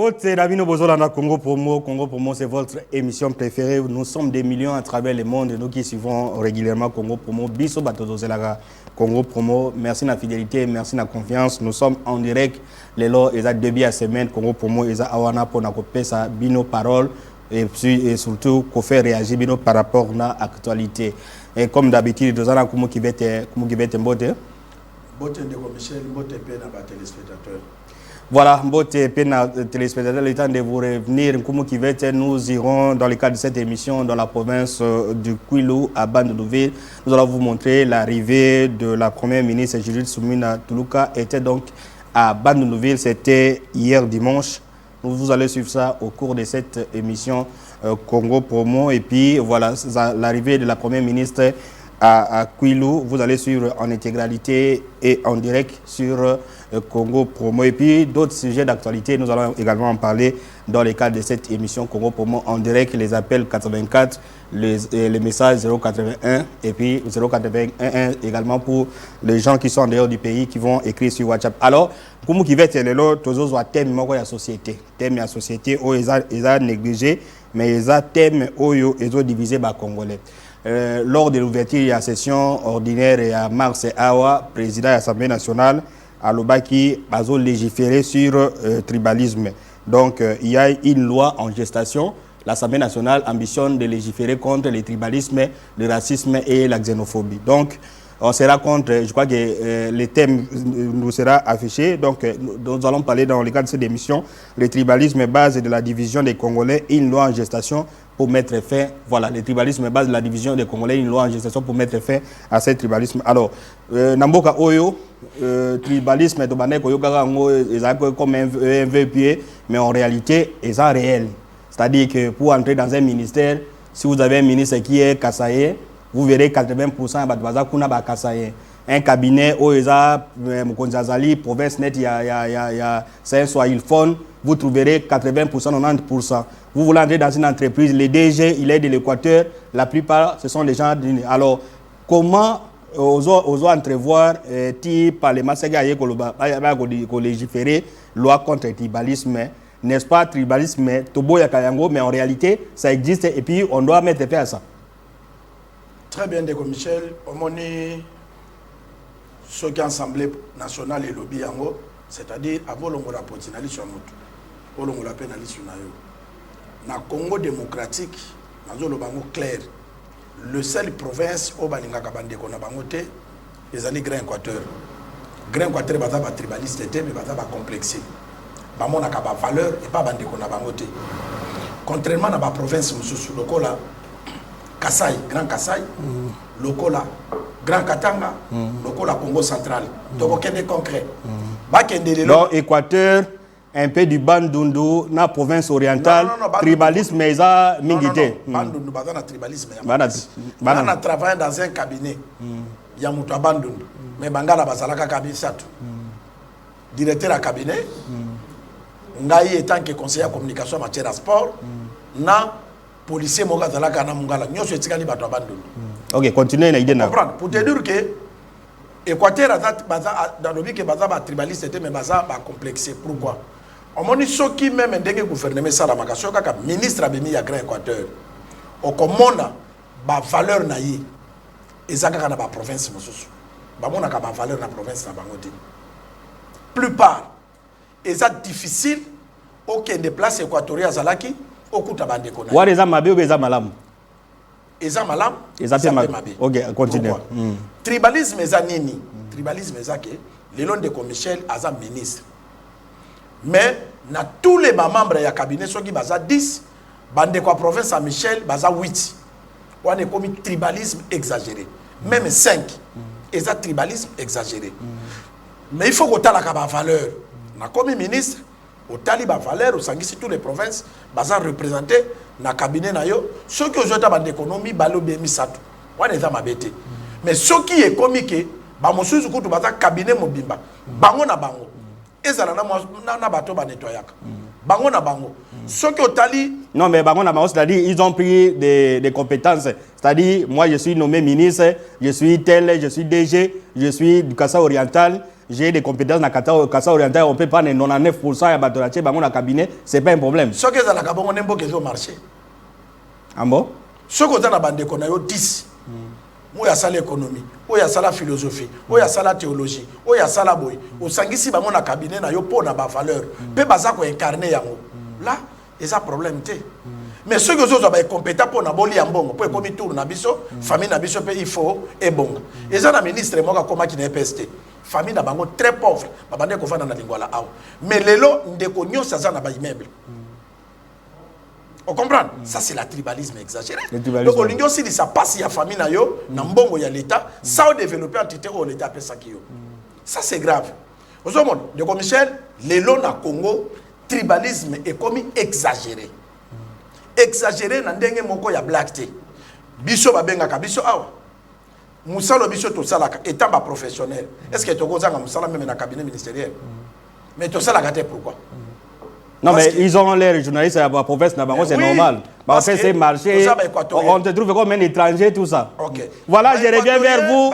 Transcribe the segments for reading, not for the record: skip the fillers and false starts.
Vote Nabino Bozolana Congo Promo. Congo Promo, c'est votre émission préférée. Nous sommes des millions à travers le monde. Nous qui suivons régulièrement Congo Promo. Biso Batodo Zelaga Congo Promo. Merci de la fidélité, merci de la confiance. Nous sommes en direct. Les lots, ils ont deux à semaine. Congo Promo, ils ont Awana pour nakopé sa bino parole. Et surtout, qu'on fait réagir bino par rapport à l'actualité. Et comme d'habitude, nous avons comment qui va être mbote. Mbote ndeko Michel, mbote pe na ba téléspectateurs. Voilà, mbote pe na téléspectateurs, le temps de vous revenir. Nous irons dans le cadre de cette émission dans la province du Kwilu à Bandundu. Nous allons vous montrer l'arrivée de la première ministre Judith Suminwa Tuluka était donc à Bandundu. C'était hier dimanche. Vous allez suivre ça au cours de cette émission Congo Promo. Et puis voilà, l'arrivée de la première ministre à Kwilu, vous allez suivre en intégralité et en direct sur Congo Promo. Et puis d'autres sujets d'actualité, nous allons également en parler dans le cadre de cette émission Congo Promo en direct, les appels 84, les messages 081 et puis 081 également pour les gens qui sont en dehors du pays qui vont écrire sur WhatsApp. Alors, comment qui va être le toujours thème de la société, thème de la société où ils ont négligé, mais ils ont thème où ils ont divisé les Congolais. Lors de l'ouverture de la session ordinaire à mars Awa, président de l'Assemblée nationale, à l'Obaki, a légiféré sur tribalisme. Donc, il y a une loi en gestation. L'Assemblée nationale ambitionne de légiférer contre le tribalisme, le racisme et la xénophobie. Donc, on sera contre, je crois que le thème nous sera affiché. Donc, nous allons parler dans le cadre de cette émission, le tribalisme base de la division des Congolais, une loi en gestation pour mettre fin, voilà, le tribalisme base de la division des Congolais, une loi en gestation pour mettre fin à ce tribalisme. Alors, Namboka Oyo, tribalisme, comme un vœu pied, mais en réalité, ils sont réels. C'est-à-dire que pour entrer dans un ministère, si vous avez un ministre qui est Kassaye, vous verrez 80% de Kassaye. Un cabinet où ils ont Mkonzazali, province net, il y a Saint-Soailphone, vous trouverez 80%, 90%. Vous voulez entrer dans une entreprise, les DG, il est de l'Équateur, la plupart, ce sont des gens. Alors, comment oser entrevoir, par les massacres qu'on légiférer, loi contre le tribalisme, n'est-ce pas, tribalisme, Tobo Yakayango, mais en réalité, ça existe et puis on doit mettre fin à ça. Très bien, Ndeko Michel. On est ceux qui Assemblée nationale et lobby yango, c'est-à-dire avant l'ongola potinali sur notre, au l'ongola pénali sur nayo. Na Congo démocratique, nazo le bango clair. Le seul province au balinga kabande kona bangote, les alliés Grand Équateur. Grand Équateur baza ba tribaliste mais baza ba complexé. Ba mona ka ba valeur et pas bande kona bangote. Contrairement à la province mususu lokola Kassai, Grand Kassai, lokola Grand Katanga, lokola Congo central. Donc aucun des concret. Donc Équateur, un peu du Bandundu, na province orientale, tribalisme mais ça mingité. Bandundu bazana tribalisme. On a travaillé dans un cabinet. Ya mutu Bandundu. Mais bangala bazalaka kabisatu. Directeur à cabinet. Ngai étant que conseiller en communication en matière de sport, na policier moga zalaka na mungala nyoso etikali bato Bandundu. OK, continuez na idée na. Comprendre pour te dire que Équateur dans le but que baza ba tribaliste mais baza ba complexé. Pourquoi? On moni soki même ndenge gouvernement sala makasio kaka ministre abemi ya Grand Équateur. O komona ba valeur na yi ezaka na ba province mosusu. Ba mona ka ba valeur na province na bangote. Plupart eza difficile aucun des places équatoriales zalaki okuta bande kona. Wa eza mabe ou eza malamu? Eza malamu, eza mabe. OK, continue. Tribalisme eza nini? Tribalisme eza ke le long de Michel aza ministre. Mais na tous les membres ya cabinet soki baza 10, bande kwa province à Michel baza 8. On est comme tribalisme exagéré. Même 5, eza tribalisme exagéré. Mais il faut que la ba valeur. Na comme ministre, au tali ba valeur au sangisi toutes les provinces baza représenté na cabinet na yo, ceux qui ont bande économie balo bemi satu. On est mabete. Mais ceux qui est comique ba mosusu kutu baza cabinet mobimba. Bango na bango. Ezala na bato ba nettoyaka. Bango na bango. Ceux qui ont tali non mais bango na bango c'est-à-dire ils ont pris des compétences. C'est-à-dire moi je suis nommé ministre, je suis tel, je suis DG, je suis du Kassai oriental. j'ai des compétences dans le Kassa oriental, on peut prendre 99% à Batorache, dans mon cabinet, c'est pas un problème. Ce que la Gabon, on aime beaucoup au marché. Ah bon? Ce que dans la bande, on a 10. Où il y a ça l'économie, où il y a ça la philosophie, où il y a ça la théologie, où il y a ça la boy. Au Sangisi, dans mon cabinet, on a pour na valeur. Peu basa ko incarner yango. Là, il y a un problème. Mais ceux qui sont compétents pour naboli ambongo, pour comme tour nabiso, famille nabiso pe il faut et bon. Et ça, la ministre moi comme qui n'est PST. Famille nabango très pauvre, babande ko fana na lingwala aw. Mais lelo ndeko nyosa za na ba immeuble. On comprend? Ça c'est la tribalisme exagéré. Donc on aussi dit ça passe ya famille na yo, na mbongo ya l'état, ça au développer entité au l'état pe ça qui yo. Ça c'est grave. Aux hommes de Michel, lelo na Congo, tribalisme est comme exagéré. Exagéré na ndenge moko ya black té. Biso babenga ka biso awa. Musalo biso to salaka étant ba professionnel. Est-ce que to kozanga musala même na cabinet ministériel? Mais to salaka té pourquoi? Non mais ils ont l'air journalistes à la province c'est normal. Parce que c'est marché. On te trouve comme un étranger tout ça. OK. Voilà, je reviens vers vous.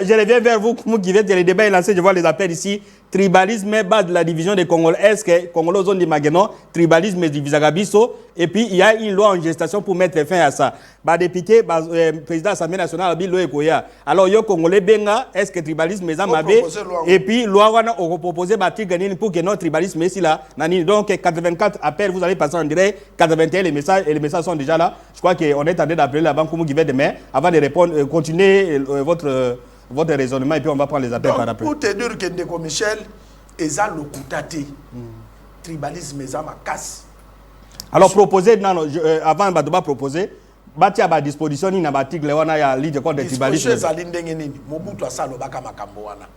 Je reviens vers vous comme qui va le débat est lancé, je vois les appels ici. Tribalisme base de la division des Congolais. Est-ce que Congolais ont dit maintenant tribalisme divisagabiso et puis il y a une loi en gestation pour mettre fin à ça. Bah député président de l'Assemblée nationale Bilo Ekoya. Alors yo Congolais benga est-ce que tribalisme est mabé et puis loi wana on proposer bâtir gagner pour que notre tribalisme ici là nani donc 84 appels vous allez passer en direct 81 les messages sont déjà là. Je crois qu'on est en train d'appeler la banque qui va demain avant de répondre continuer votre raisonnement et puis on va prendre les appels par après. Pour te dire que Ndeko Michel eza lokutate. Tribalisme eza ma casse. Alors proposer non avant de proposer bati à disposition ni na article wana ya lutte contre le tribalisme. Disposition za ndenge nini Mobutu asalo baka makambo wana.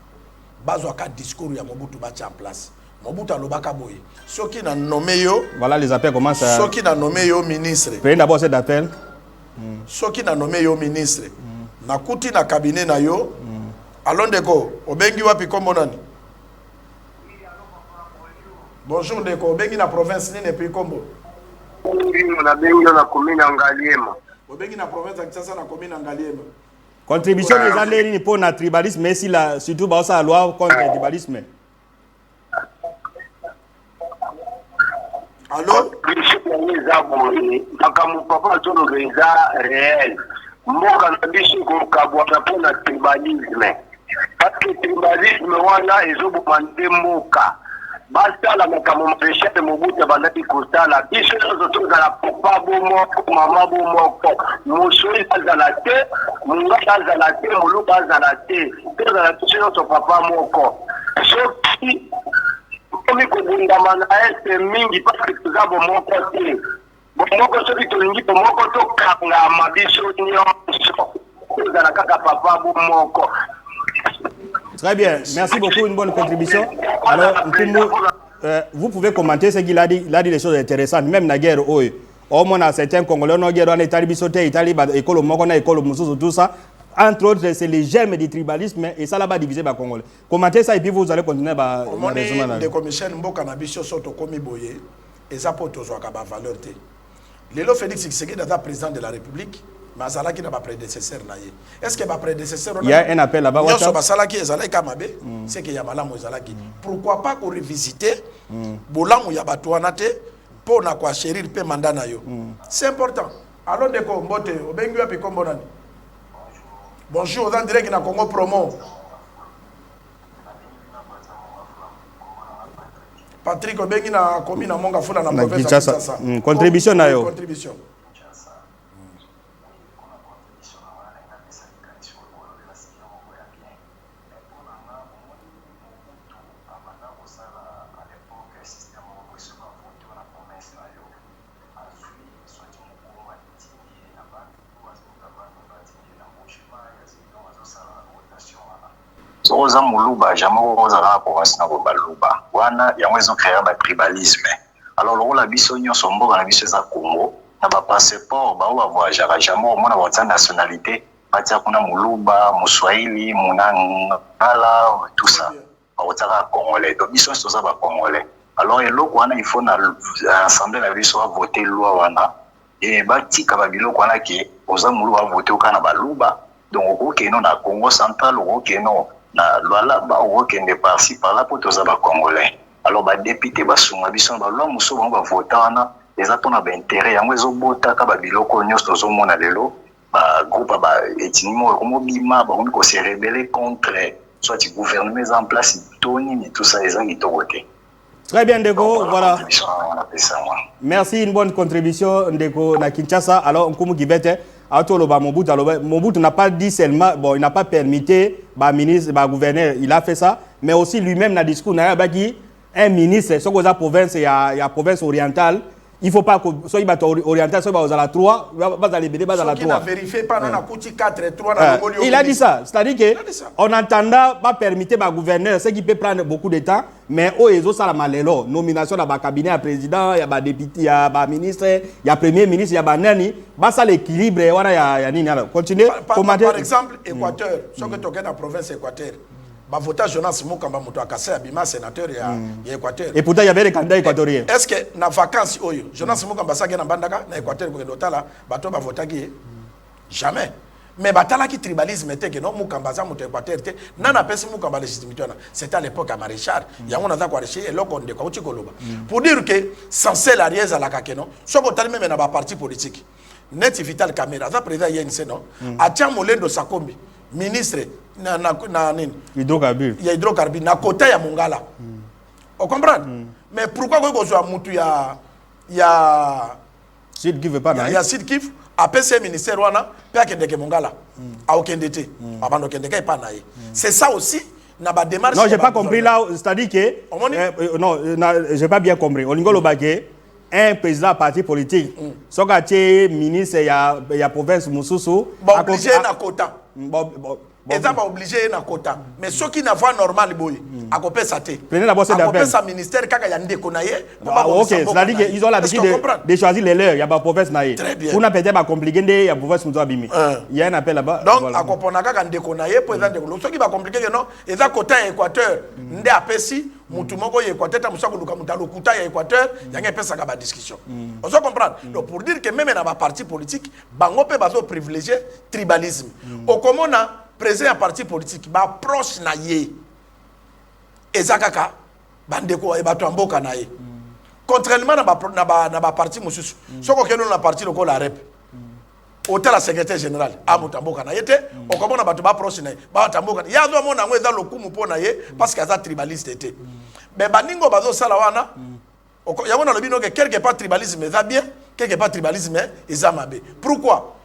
Bazwa ka discours ya Mobutu bati en place. Mobutu alobaka boye. Soki na nommé yo voilà les appels commencent à soki na nommé yo ministre. Prenez d'abord cet appel. Soki na nommé yo ministre. Na kuti na cabinet na yo. Allons Ndeko, obengi wapi kombo nani? Bonjour Ndeko, obengi na province nini puis kombo? Na bengi na commune Ngaliema. Obengi na province ya Kinshasa na commune Ngaliema. Contribution des années pour le tribalisme mais si la surtout ba sa loi contre le tribalisme. Allô? Papa Tolo Reza réel. Mboka na biso ko kabwaka pona tribalisme. Parce que tribalisme wana ezoboma nde mboka. Basala makambo mapesha de Mobutu bandaki kosala. Biso tozala papa bomoko, mama bomoko. Mosoi azala te, munga azala te, moluka azala te. Tozala biso papa moko. Soki komi kobundama na este mingi parce que toza bomoko te. Bomoko soki tolingi bomoko tokanga mabiso nyonso. Tozala kaka papa bomoko. Très bien, merci beaucoup, une bonne contribution. Alors, vous pouvez commenter ce qu'il a dit. Il a dit des choses intéressantes, même la guerre. Au moins, à certains Congolais, on a guerre, on a Italie, Italie, école, on a école, tout ça. Entre autres, c'est les germes du tribalisme et ça là-bas divisé par Congolais. Commentez ça et puis vous allez continuer à raisonner. Ndeko Michel Mboka na biso soto komi boye et ça pour tous ka ba valeur te. Lelo Félix Tshisekedi est président de la République. Mais Azalaki n'a pas prédécesseur. Est-ce qu'il y a un prédécesseur? Il y a un appel là-bas. C'est qu'il y a Malamou Zalaki. Pourquoi pas qu'on revisite Bolamou Yabatouanate pour na quoi chérir pe mandana yo. C'est important. Alors de Kombote, Obengu api Kombonani. Bonjour, on dirait qu'il y a Congo promo. Patrick Obengi na komi na monga fula na province Kinshasa. Contribution na yo. Contribution. Oza muluba jamo oza na province na baluba wana yango ezo créer ba tribalisme. Alors lokola biso nyonso mboka na biso za Congo na ba passeport ba wa voyager jamo mona wa nationalité batia kuna muluba muswahili munangala tout ça ba otaka congolais donc biso so za ba congolais. Alors eloko wana il faut na assemblée na biso va voter loi wana et ba tika ba biloko wana ke oza muluba voter okana baluba donc okokeno na Congo central okokeno na loi ba okende par-ci par-là pour tous les Congolais. Alors ba député ba suma biso ba loi muso ba voter wana ezapona ba intérêt yango ezobota ka ba biloko nyos tozo mona lelo ba groupe ba etinimo ko mobima ba ko se rebeller contre soit du gouvernement en place toni ni tout ça ezangi tokote. Très bien Ndeko, voilà. Merci, une bonne contribution Ndeko na Kinshasa. Alors Nkumu Kibete Mobutu n'a pas dit seulement, bon, il n'a pas permis, bah, ministre, bah, gouverneur, il a fait ça, mais aussi lui-même dans le discours, il a dit, un ministre, ce que la province, il y a province orientale, il ne faut pas que soit il va oriental, soit il va à la 3, il va aller bédé, il va à la 3. Vérifié pendant la couche 4 et 3 il a dit ça, c'est-à-dire qu'on entendant pas permettre ma gouverneur, ce qui peut prendre beaucoup de temps, mais au ESO ça la malélo, nomination dans le cabinet à président, il y a député, il y a ministre, il y a premier ministre, il y a nani, bah ça l'équilibre, il y a nini alors. Continuez. Par exemple, Équateur, ce que tu as dans la province Équateur. Bah, voter Jonas Mukamba Muto Akase Abima sénateur ya Équateur. Et pourtant il y avait des candidats équatoriens. Est-ce que na vacances oyo Jonas Mukamba ça na bandaka na Équateur ko ndotala bato ba voter qui jamais. Mais batala qui tribalisme était que non Mukamba za Muto Équateur te nana pesi Mukamba légitimité na c'était à l'époque à Maréchal. Ya on a za ko recher et loko ndeko chikoloba. Pour dire que censé la riez à la kakeno, so ko tali même na ba parti politique. Net Vital Camera za président YNC non. Atia Molendo Sakombi ministre na nini hydrocarbure ya hydrocarbure na kota ya Mongala on comprend mais pourquoi ko zo mutu ya Sud Kivu pas na ya Sud Kivu apese ministère wana pe akendeke Mongala a okendete abando kendeke pas na c'est ça aussi na ba démarche. Non, j'ai pas compris là, c'est-à-dire que non, j'ai pas bien compris. Olingo Lobake un président parti politique soka tie ministre ya province Mususu obligé na quota. Et ça va obliger na quota. Mais ceux qui n'a pas normal boy, à copier ça té. Prenez d'abord cette affaire. Sa ministère kaka ya ndeko na ye. OK, c'est-à-dire qu'ils ont l'habitude de choisir les leurs, il y a pas province na ye. Pour n'a peut-être pas compliquer il y a province Muzo Abimi. Il y a un appel là-bas. Donc à kopona kaka ndeko na ye président de ceux qui va compliquer que non, et ça quota Équateur, ndé apesi mutu moko ye Équateur ta musako luka mutalo kuta ya Équateur, il y a pesa ka ba discussion. On se comprendre. Donc pour dire que même dans ba parti politique, bango pe bazo privilégier tribalisme. Au komona président parti politique ba proche na ye ezakaka bandeko e bato mboka na ye contrairement na ba parti mususu soko keno na parti loko la rep hôtel la secrétaire général a mutamboka na ye te okomona bato ba proche na ye ba tamboka ya zo mona ngo eza lokumu pona ye parce que aza tribaliste te mais baningo bazo sala wana ya mona lobino que quelque part tribalisme eza bien quelque part tribalisme eza mabe pourquoi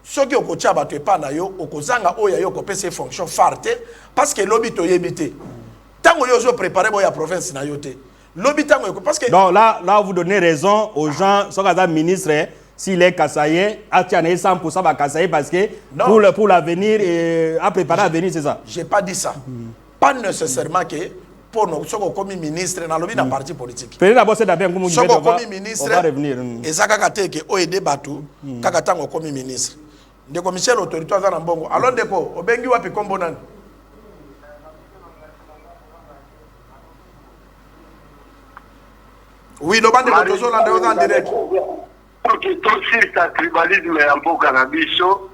ce qui est au bato epana yo okozanga oya yo kopesa fonction phare parce que lobby to yebite tango yo zo préparer boya province na yote lobby tango parce que donc là vous donnez raison aux gens so kaza ministre s'il est Kassaye a tiané 100% ba Kassaye parce que pour l'avenir et à préparer l'avenir c'est ça. J'ai pas dit ça. Pas nécessairement que pour nous soko comme ministre na lobby na parti politique. Peut-être d'abord c'est d'abord comme soko comme ministre on va revenir. Et ça kaka teke o aider batu kaka tango comme ministre. Ndeko Michel autorité za na mbongo alors ndeko obengi wapi kombo nani oui lo bande ko zo lande en direct to sirta tribalisme ya mboka na biso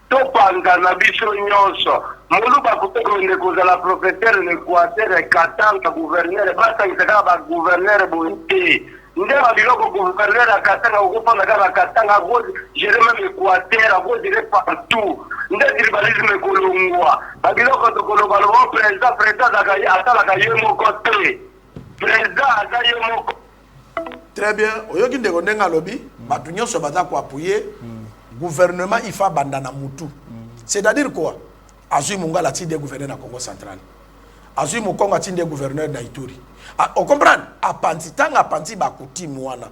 to panga na biso nyonso mulu ba kutoko ndeko za la propriétaire de Équateur Katanga gouverneur basta kitaka ba gouverneur bonté nde ba biloko gouverneur ya Katanga ukopanga ka Katanga go gérer même Équateur go gérer partout nde tribalisme kolongwa ba biloko to kolongwa le président zakaya atala kayemo côté président azayemo. Très bien oyoki ndeko ndenga lobi batu nyonso baza ko appuyer gouvernement ifa bandana mutu c'est-à-dire quoi azui Mongala tinde gouverneur na Congo central azui Mukongo tinde gouverneur na Ituri on comprend apanti tanga apanti bakuti mwana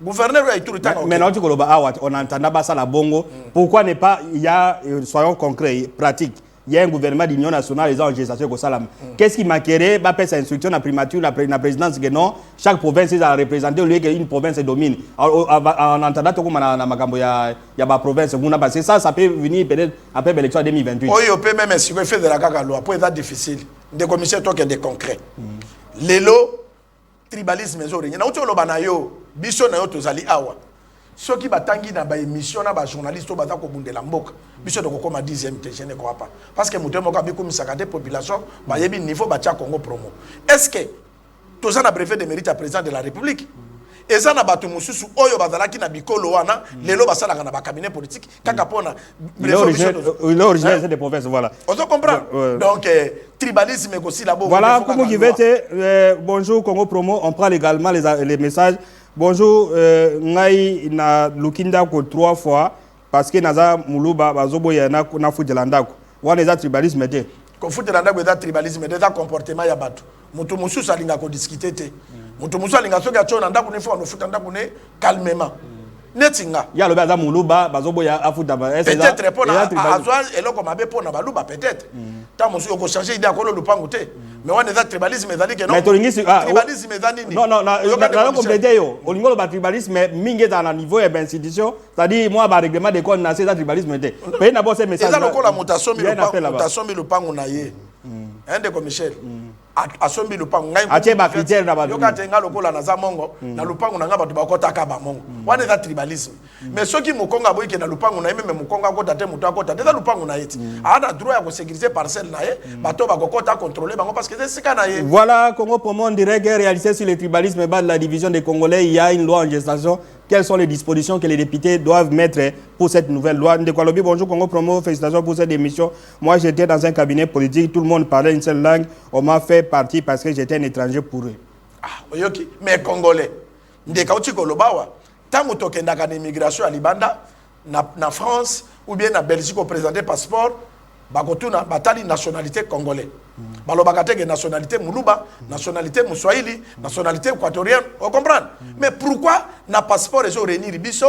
gouverneur ya Ituri tanga mais non tu koloba awa on entend ba ça la bongo pourquoi ne pas il y a soyons concrets pratiques il y a un gouvernement d'union nationale les enregistrations au Salam. Qu'est-ce qui manquerait ba pesa instruction na primature la présidence que non chaque province a représenté au lieu qu'une province domine en entendant tout comme na makambo ya ba province kuna parce que ça peut venir peut-être après l'élection 2028. Oyo peut même si vous faites de la kaka loi pour être difficile des commissions token de concret lelo tribalisme zo renya na uto loba na yo biso na yo tozali awa ceux qui batangi na ba émission na ba journaliste baza ko bundela mboka biso de kokoma 10e te je ne crois pas parce que muté moko bi comme 50 population ba yebi niveau ba tia Congo promo est-ce que tous ça na brevet de mérite à président de la République et ça na bato mususu oyo bazalaki na bikolo wana lelo basalaka na ba cabinet politique kaka pona l'origine des provinces voilà on se comprend donc tribalisme aussi là-bas voilà comme qui veut bonjour Congo promo on prend également les messages. Bonjour, ngai na lukinda ko 3 fois parce que naza muluba bazobo ya na fudelanda ko. Wana za tribalisme te. Ko fudelanda ko za tribalisme te za comportement ya bato. Mutu mususu alinga ko discuter te. Mutu mususu alinga soki achona ndako ne fo no futanda ko ne calmement. Netinga. Ya loba za muluba bazobo ya afuda ba. Peut-être pour na azwa eloko mabe pour na baluba peut-être. Ta mususu ko changer idée ko lo lupango te. Mais on est dans tribalisme ezali que non. Mais tribalisme ezali ni. Non non na compléter yo. Olingo ba tribalisme mingi dans la niveau et institution, c'est-à-dire moi ba règlement de compte na c'est tribalisme te. Mais na bo ce message. Ezali ko la mutation le pango na ye. Un de Michel. Asombi lupango ngai. Atie ba critère na ba. Yo ka tenga lokola na za mongo na lupango na ngaba to ba kota ka ba mongo. Wana za tribalisme. Mais ceux qui mukonga boyike na lupango na même mukonga ko tate muto akota. Déjà lupango na yeti. Ana droit ya ko sécuriser parcelle na ye, bato ba kota contrôler bango parce que c'est ça na ye. Voilà Congo Promo en direct réalisé sur le tribalisme bas de la division des Congolais, il y a une loi en gestation. Quelles sont les dispositions que les députés doivent mettre pour cette nouvelle loi? Ndekolobi, bonjour Congo Promo, félicitations pour cette émission. Moi j'étais dans un cabinet politique, tout le monde parlait une seule langue. On m'a fait partie parce que j'étais un étranger pour eux. Ah, ok, mais Congolais, ndekauti kolobawa, tango tokendaka na immigration à Libanda, na France ou bien na Belgique au présenté passeport, bakotuna batali nationalité congolais. Balobaka teke nationalité muluba, nationalité muswahili, nationalité équatorienne, on comprend. Mais pourquoi na passeport et réunir biso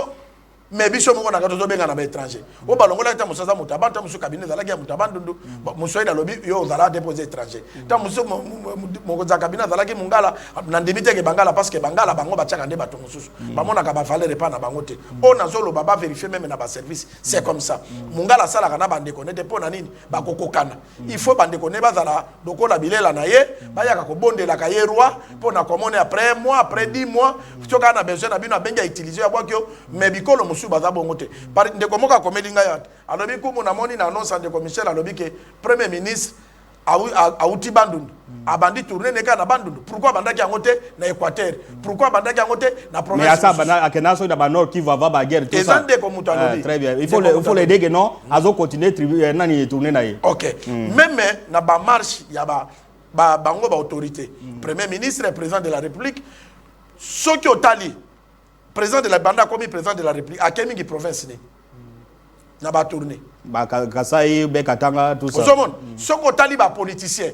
mais biso moko na katozo benga na ba étranger. O balongola ta musaza mutaba ta musu cabinet zalaki ya mutabandu muswahili lobi yo zala déposer étranger. Ta musu moko za cabinet zalaki mungala na ndimite ke bangala parce que bangala bango ba tchaka nde bato mususu. Ba mona ka ba valeur pas na bango te. O na zolo baba vérifier même na ba service, c'est comme ça. Mungala sala kana bande connaître po na nini ba kokokana. Il faut bande connaître bazala dokola bilela na ye, ba yaka ko bondela ka ye roi po na komone après mois après 10 mois, tchoka na besoin na bino benga utiliser ya bwakyo mais bikolo baza bongote par ndeko moka komelinga ya alobi kumu na moni na annonce ndeko Michel alobi ke premier ministre auti bandundu abandi tourner neka na bandundu pourquoi bandaki yango te na Équateur pourquoi bandaki yango te na province mais ça bana akena so da ba nord qui va ba guerre tout ça ndeko mutu alobi très bien il faut l'aider que non azo continuer nani tourner na ye OK même na ba marche ya ba bango ba autorité premier ministre et président de la République soki otali président de la banda comme président de la République à quelle province né na ba tourner ba Kasai be Katanga tout ça soko tali ba politicien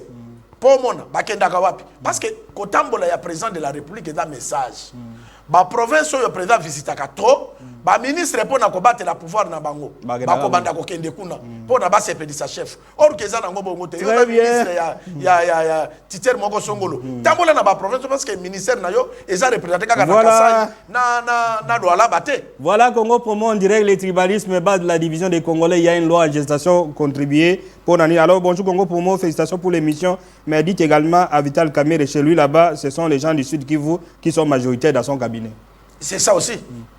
pour mona ba kenda ka wapi parce que kotambola ya président de la République est un message ba province yo président visitaka trop ba ministre pour na kobattre la pouvoir na bango ba ko banda ko kende kuna pour na ba sepedisa chef or que za na ngobo ngote yo na ministre ya titer moko songolo tambola na ba province parce que ministère na yo eza représenter kaka na Kasai na Douala baté. Voilà Congo Promo en direct les tribalismes bas de la division des Congolais, il y a une loi en gestation contribuée pour Nani. Alors bonjour Congo Promo, félicitations pour l'émission, mais dites également à Vital Kamerhe chez lui là-bas, ce sont les gens du Sud qui sont majoritaires dans son cabinet. C'est ça aussi.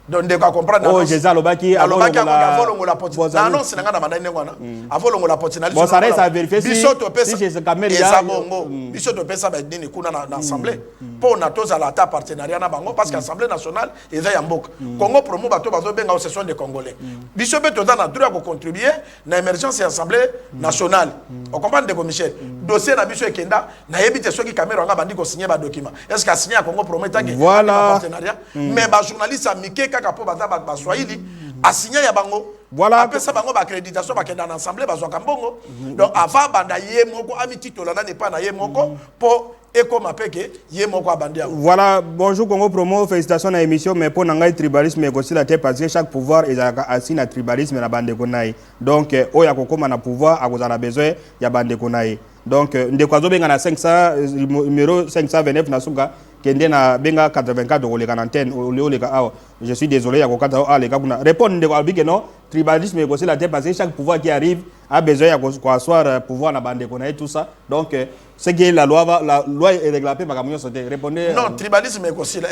Donc de quoi comprendre. Oh, Jésus Lobaki Alobaki avolo la porte. Non, c'est nga na mandane ngwana. Avolo la porte na. Bon, ça reste à vérifier si c'est Kamerhe ya bongo. Biso to pesa ba dini kuna na assemblée. Pour na toza la ta partenariat na bango parce que assemblée nationale eza ya mboka. Congo Promo bato bazo benga au session des Congolais. Biso be toza na droit ko contribuer na émergence ya assemblée nationale. On comprend de Michel. Dossier na biso ekenda na yebite soki Kamerhe nga bandi ko signer ba document. Est-ce que signer à Congo Promo tangi partenariat mais ba journaliste amike kaka po baza ba Swahili a signé ya bango voilà après ça bango ba accréditation ba kenda na assemblée bazwa kambongo donc avant banda ye moko ami titola na ne pas na ye moko po eko mapeke ye moko abandi ya. Voilà bonjour Congo Promo, félicitations à l'émission mais pour nanga tribalisme et aussi la tête parce que chaque pouvoir est assis na tribalisme na bande konaï donc oya kokoma na pouvoir a kozana besoin ya bande konaï donc ndekwazo benga na 500 numéro 529 na suka kende na benga 84 oleka na antenne oleka awa je suis désolé ya kokata les gars kuna répondre ndeko albike non tribalisme et aussi la tête parce que chaque pouvoir qui arrive a besoin d'asseoir pouvoir na bande qu'on a tout ça. Donc c'est que la loi est réglée par camion sauté. Répondez. Non, tribalisme est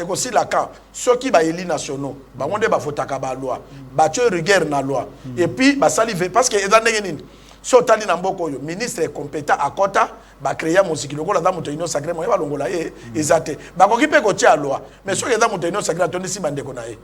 aussi la cas. Ceux qui ba élus nationaux, ba on ba fotaka ba loi, ba tu rigueur na loi. Et puis ba salive parce que ezana ngeni. So tali na mboko yo, ministre est compétent à Kota, ba créer musique lokola za moto ino sacré mo ba longola ezate. Ba ko kipe ko tia loi, mais so eza moto ino sacré tondi si bande ko na ye.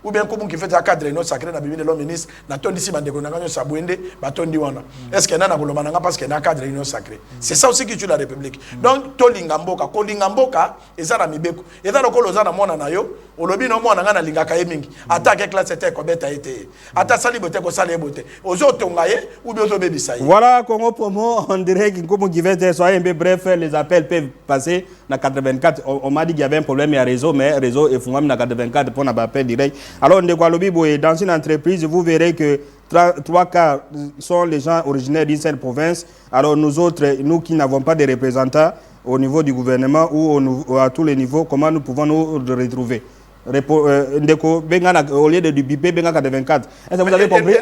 Ou bien comme qui fait un cadre ino sacré na bibi de l'homme ministre, na tondi si bande ko na kanyo sabwende, ba tondi wana. Est-ce que na na koloma nga parce que na cadre ino sacré. C'est ça aussi qui tue la République. Donc to lingamboka, ko lingamboka ezana mibeko. Eza lokolo za na mona na yo, olobi no mona nga na lingaka ye mingi. Attaque classe était ko beta été. Ata sali bote ko sali bote. Ozo tonga ye ou bien ozo bebi. Voilà, Congo Promo, on dirait que soyez un peu bref, les appels peuvent passer dans 84. On m'a dit qu'il y avait un problème, il y a réseau, mais réseau est fondé dans 84 pour un appel direct. Alors, dans une entreprise, vous verrez que 3 quarts sont les gens originaires d'une seule province. Alors, nous autres, nous qui n'avons pas de représentants au niveau du gouvernement ou à tous les niveaux, comment nous pouvons nous retrouver? Au lieu de du bipé, 84. Est-ce que vous avez compris?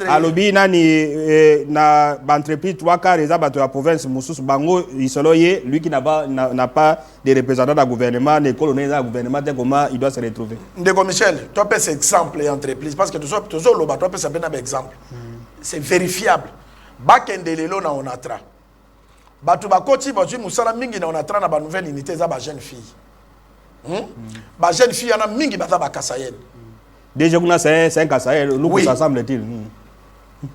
À l'objet, na entreprise 3 quarts des de la province, Moussous Bango, lui qui n'a pas de représentant du gouvernement, des colonels du gouvernement, comment il doit se retrouver? Ndeko Michel, tu as cet exemple d'entreprise parce que tu as un exemple. C'est vérifiable. Bakendelelo na onatra. Batu bakoti batu musala mingi na onatra na ba nouvelle unité za ba jeune fille. Ba jeune fille ana mingi baza ba kasayen. Déjà kuna c'est un kasayen, nous ça semble-t-il.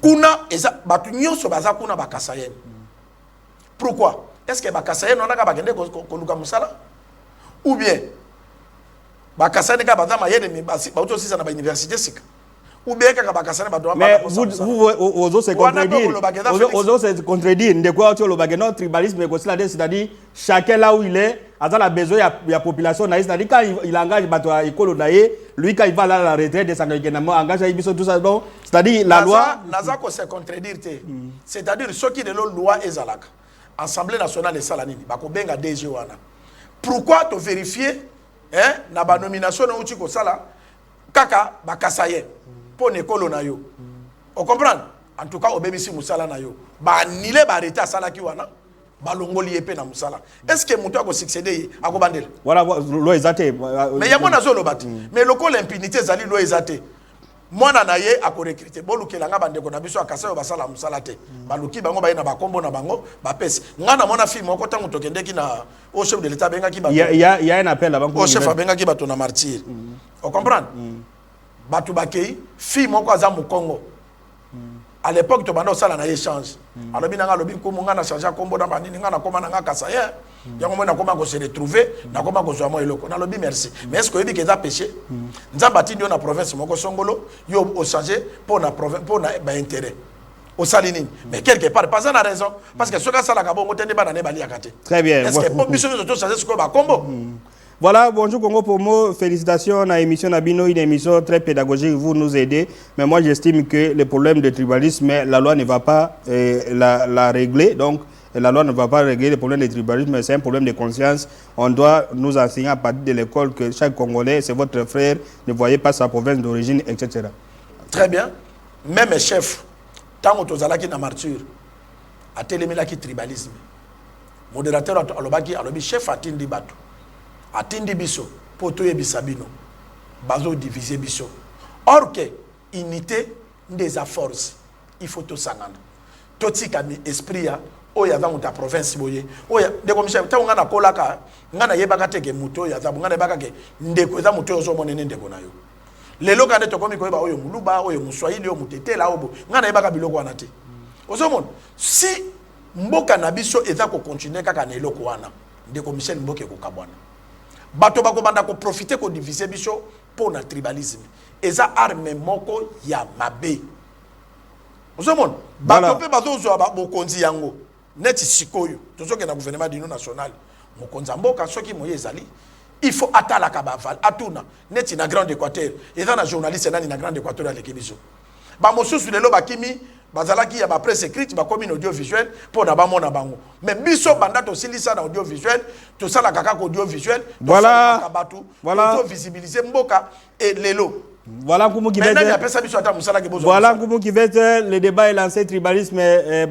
Kuna eza batu nyonso baza kuna ba kasayen. Pourquoi? Est-ce que ba kasayen on a ka bakende ko luka musala? Ou bien ba kasayen ka baza mayede mi ba auto sisa na ba université sika. Ou bien ka ba kasayen ba doit mais vous osez se contredire. Osez se contredire de quoi tu le bagage notre tribalisme c'est-à-dire chacun là où il est a la besoin il y a population naïs c'est-à-dire quand il engage bato à école naïe lui quand il va là à la retraite de sa engage à tout ça donc c'est-à-dire la loi naza ko se contredire c'est-à-dire ceux qui de la loi ezalaka Assemblée nationale et salanini ba ko benga DG wana pourquoi te vérifier na ba nomination na uti ko sala kaka ba kasaye pour école na yo on comprend en tout cas au BBC musala na yo ba nile ba arrêter sala ki wana balongoli epé na musala est-ce que muto ako succéder ako bandela voilà lo ezate mais ya mona zo lo bati mais loko l'impunité zali lo ezate mwana na ye ako recruter bolukela nga bandeko na biso akasa yo basala musala te baluki bango ba na bakombo na bango ba pesi nga na mona film oko tango tokendeki na au chef de l'état benga ki ba il y a un appel avant au chef benga ki ba to na martyr on comprend batu bakei fille moko aza mukongo à l'époque to banda sala na échange alors binanga lobi ko munga na changer kombo na banini nga na koma na nga kasa ya yango mo na koma ko se retrouver na koma ko zwa mo eloko na lobi merci mais est-ce que yebi ke za péché nzamba ti ndio na province moko songolo yo au changer pour na province pour na ba intérêt au salinine mais quelque part pas ça na raison parce que ce que ça la ka bongo tende ba na ne bali akate très bien est-ce que pour mission to changer ce ko ba kombo. Voilà, bonjour Congo Promo, félicitations à l'émission Nabino, une émission très pédagogique, vous nous aidez. Mais moi j'estime que le problème de tribalisme, la loi ne va pas la régler. Donc la loi ne va pas régler le problème de tribalisme, c'est un problème de conscience. On doit nous enseigner à partir de l'école que chaque Congolais, c'est votre frère, ne voyez pas sa province d'origine, etc. Très bien. Même chef, tant que tu as la martyr, à télémila qui tribalisme. Modérateur à chef a tindi bateau. Atindi biso poto yebisabino bazo diviser biso or que unité des forces il faut to sangana totika mi esprit ya oya za muta province boye oya de comme chef tango ngana kolaka ngana yebaka teke muto ya za ngana yebaka ke ndeko za muto zo monene ndeko na yo lelo kande to komi ko yeba oyo muluba oyo muswahili oyo mutetela obo ngana yebaka biloko wana te ozomona si mboka na biso eza ko continuer kaka na eloko wana ndeko Michel Mboke ko kabwana bato bako banda ko profiter ko diviser biso pour na tribalisme eza arme moko ya mabe ozomona bato pe bazo zo ba bokonzi yango neti sikoyo tozoke na gouvernement d'union nationale mokonza mboka soki moye ezali il faut atala kabaval atuna neti na Grande Équateur eza na journaliste nani na Grande Équateur ya lekibiso ba mosusu lelo bakimi bazalaki ya ba presse écrite ba comme audiovisuel pour na ba mona bango mais biso banda to silisa na audiovisuel to sala kaka ko audiovisuel voilà to visibiliser mboka et lelo Voilà comment qui va le débat est lancé, tribalisme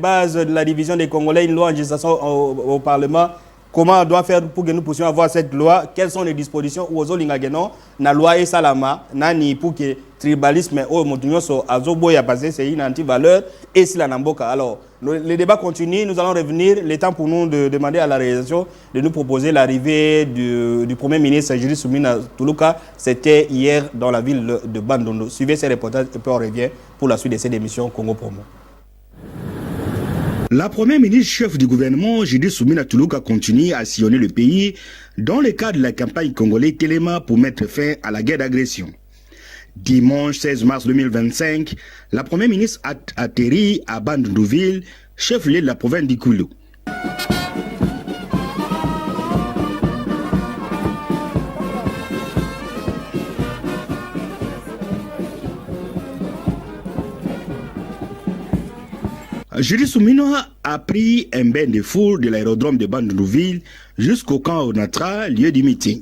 base de la division des Congolais, une loi en gestation au Parlement. Comment on doit faire pour que nous puissions avoir cette loi? Quelles sont les dispositions où aux Olingageno, la loi et Salama, nani pour que tribalisme au Montunyoso Azoboya passé, c'est une anti-valeur et si la Namboka. Alors, le débat continue, nous allons revenir. Le temps pour nous de demander à la réalisation de nous proposer l'arrivée du Premier ministre Julius Soumina Toulouka. C'était hier dans la ville de Bandundu. Suivez ces reportages et puis on revient pour la suite de cette émission Congo Promo. La première ministre chef du gouvernement, Julius Soumina Toulouka, continue à sillonner le pays dans le cadre de la campagne congolaise Téléma pour mettre fin à la guerre d'agression. Dimanche 16 mars 2025, la première ministre a atterri à Bandundu-Ville, chef-lieu de la province du Kwilu. Julius Soumina a pris un bain de foule de l'aérodrome de Bandundu-Ville jusqu'au camp Onatra, lieu du meeting.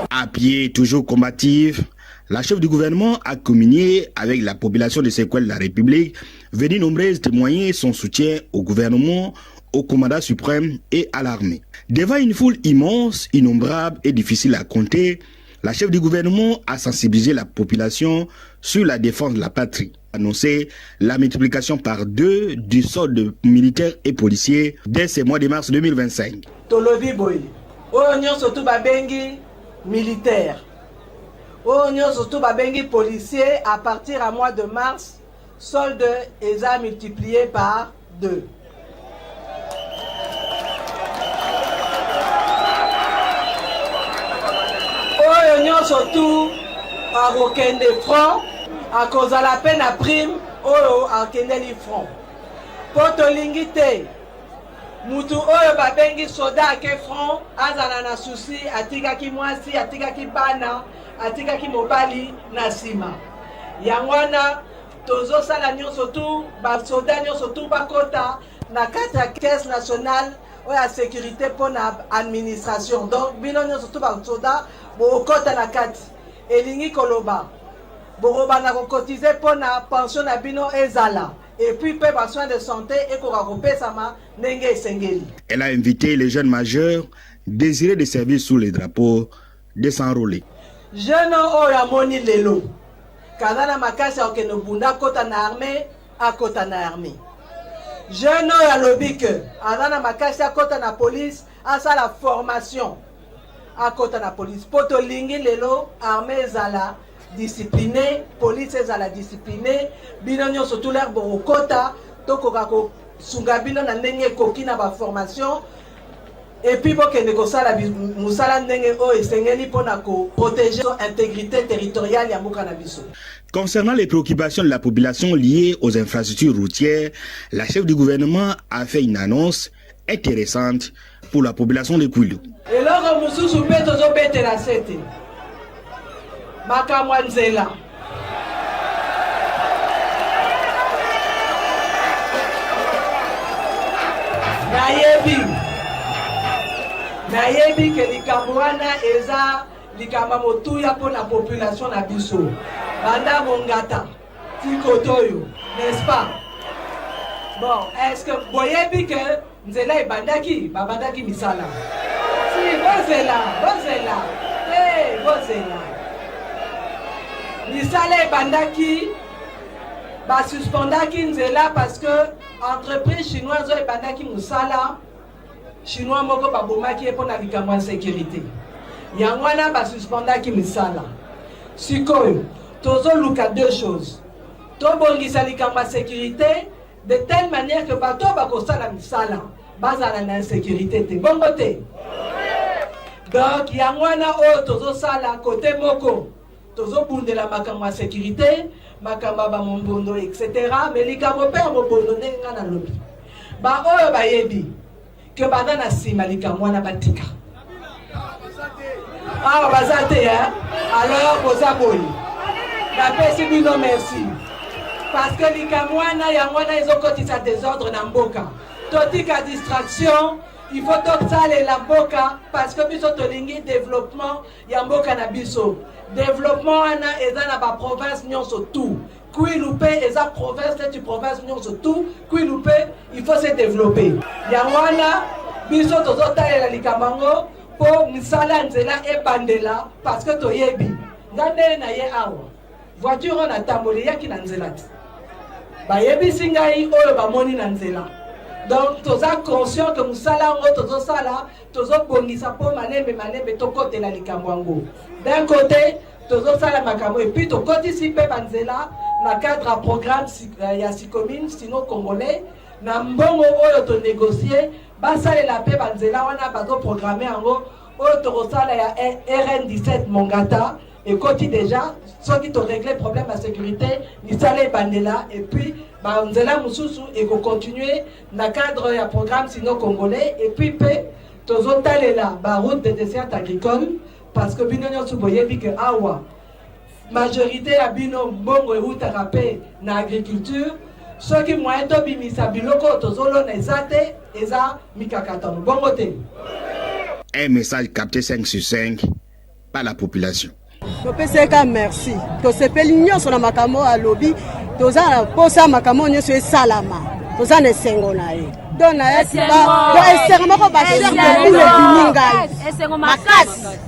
À pied, toujours combative, la chef du gouvernement a communié avec la population de Séquel de la République, venue nombreuse témoigner son soutien au gouvernement, au commandant suprême et à l'armée. Devant une foule immense, innombrable et difficile à compter, la chef du gouvernement a sensibilisé la population sur la défense de la patrie, annoncé la multiplication par 2 du solde de militaires et policiers dès ce mois de mars 2025. Tolobi boy, onyo surtout babengi militaire, onyo surtout babengi policier à partir à mois de mars, solde est à multiplié par 2. Surtout à aucun des francs à cause de la peine à prime ou à aucun des francs. Pour te lingiter, mutu oyo babengi soda ke franc azana na souci atika ki mwasi atika ki bana atika ki mobali na sima. Yangwana tozo sala nyonso tu ba soda nyonso tu bakota na kati ya caisse nationale ou la sécurité pour l'administration. Donc, bino nyonso tu ba soda bo kota na kati elingi koloba bo ba na cotiser pour na pension na bino ezala et puis pe ba soins de santé et ko kopesama ndenge esengeli. Elle a invité les jeunes majeurs désireux de servir sous les drapeaux de s'enrôler. Jeune oyo amoni lelo kana makasi okeno bunda kota na armée a kota na armée. Jeune oyo alobi ke ana makasi akota na police asa la formation à côté de la police. Poto lingi lelo armée zala discipliné, police zala discipliné, binonyo surtout l'air bon kota, toko kako sungabino na ndenge koki na ba formation et puis pour que négocier musala ndenge o esengeli pona ko protéger l'intégrité territoriale ya mboka na biso. Concernant les préoccupations de la population liées aux infrastructures routières, la chef du gouvernement a fait une annonce intéressante pour la population de Kwilu. Et là, on se soupète aux bêtes la sete. Makamwanzela. Nayebi que likamwana eza likama motuya pour la population na biso. Banda mongata, tikotoyo, n'est-ce pas? Bon, est-ce que vous voyez que Nzela et Bandaki, Babandaki Misala? Si, Bozela. Hey, Bozela. Misala et Bandaki, ba suspendaki Nzela parce que entreprise chinoise et Bandaki Musala, chinois moko babomaki pour na likamwa sécurité. Yangwana ba suspendaki Misala. Sikoyo, tozo luka 2 choses. Tobongisa likamwa sécurité de telle manière que bato bakosala misala bazala na insécurité te bongo te. Donc yangwana o tozo sala côté moko tozo bundela makamwa sécurité makamba ba mombondo etc. mais likambo pe mombondo nenga na lobi ba oyo bayebi que bana na sima likamwana batika bazate hein alors boza boyi na pesi bino merci parce que likamwana yangwana ezokotisa désordre na mboka. Totika distraction, il faut donc saler la mboka parce que biso tolingi développement ya mboka na biso. Développement ana eza na ba province nyonso tout. Kwilu eza province tu province nyonso tout. Kwilu il faut se développer. Yangwana biso tozotalela likamango po misala nzela ebandela parce que toyebi. Ngande na ye awa. Voiture on a tamboli yaki na nzela ti. Ba yebi singai oyo ba moni na nzela. Donc toza conscient que musala ngo tozo sala tozo bongisa po manembe tokotela likambo. D'un côté tozo sala makambo et puis tokotisi pe banzela na cadre à programme ya Sikomine sinon congolais na mbongo oyo to négocier ba sala la pe banzela wana bazo programmer ngo oyo to sala ya RN17 Mongata. Et quand déjà, ceux qui ont réglé le problème de sécurité, ils allaient bandela et puis banzela mususu et qu'on continuer dans le cadre du programme sino congolais et puis tous autres là, la route des desserts agricoles parce que binonyo suboye bi que awa majorité à bino bongo route rapé na agriculture ceux qui moyen to bimisa biloko tozolo na ezate eza mikakatano bongo te. Un message capté 5 sur 5 par la population. Topeseka merci. Tosepeli nyonso na makambo a lobby. Toza na posa makambo nyonso esalama. Toza na sengo na ye. Donc na ye ba esengo ko ba cher de bininga. Esengo makasi.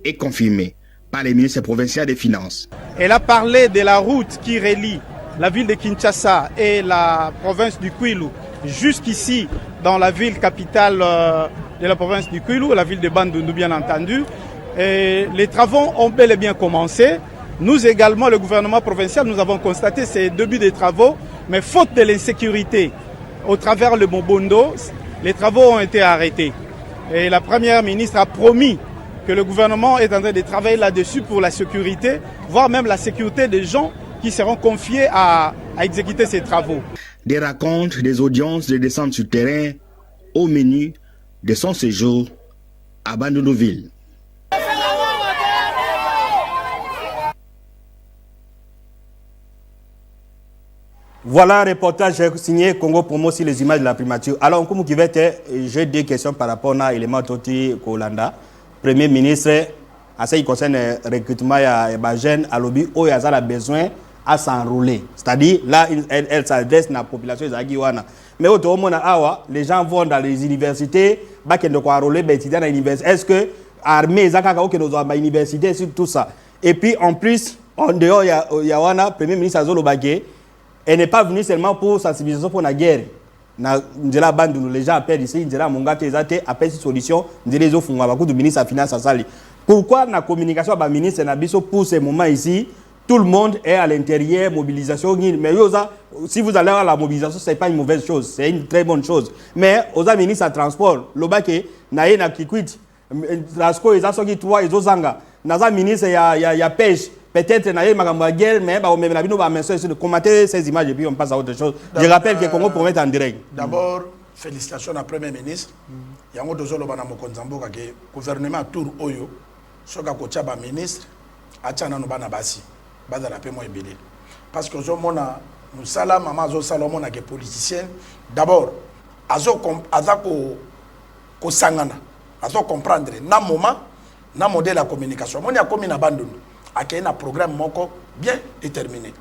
Et confirmé par les ministres provinciaux des Finances. Elle a parlé de la route qui relie la ville de Kinshasa et la province du Kwilu jusqu'ici dans la ville capitale de la province du Kwilu, la ville de Bandundu bien entendu. Et les travaux ont bel et bien commencé. Nous également, le gouvernement provincial, nous avons constaté ces débuts des travaux, mais faute de l'insécurité au travers le Mobondo, les travaux ont été arrêtés. Et la première ministre a promis que le gouvernement est en train de travailler là-dessus pour la sécurité, voire même la sécurité des gens qui seront confiés à exécuter ces travaux. Des racontes, des audiences, des descentes sur terrain au menu de son séjour à Bandundu-Ville. Voilà un reportage signé Congo Promo sur les images de la primature. Alors, comme vous avez j'ai deux questions par rapport à l'élément Toti Kolanda. Premier ministre, à ce qui concerne le recrutement des jeunes, à l'objet où il y a besoin à s'enrôler. C'est-à-dire, là, elle s'adresse à la population de mais au Awa, les gens vont dans les universités, ils vont enrôler les étudiants dans l'université. Est-ce que l'armée, ils ont une université sur tout ça? Et puis, en plus, en dehors, il y a un premier ministre Azolo Bagé. Elle n'est pas venue seulement pour sensibilisation pour la guerre. Les gens appellent ici, ils appellent cette solution, ils ont le ministre de la Finance. Pourquoi la communication avec le ministre pour ce moment ici, tout le monde est à l'intérieur, mobilisation. Mais si vous allez à la mobilisation, ce n'est pas une mauvaise chose, c'est une très bonne chose. Mais aux ministres de transport, le bac est na kikwit, Rasco, ils ont qui trois, ils ont zanga. Naza ministre, il y a pêche. Peut-être na ma guerre, mais on met la vidéo de commenter ces images et puis on passe à autre chose. Je rappelle que Congo promet en direct. D'abord, félicitations à Premier ministre. Il y a un autre bana mokonzambo que le gouvernement tour oyo, soka kocha ba ministre, achana no bana basi, bada la paix mo ebele. Parce que zo mona musala mama zo salomon na ke politicien. D'abord, azo ko sangana, azo comprendre na moment, na modèle la communication. Moni a commis na bandonu. Il y a un programme bien déterminé.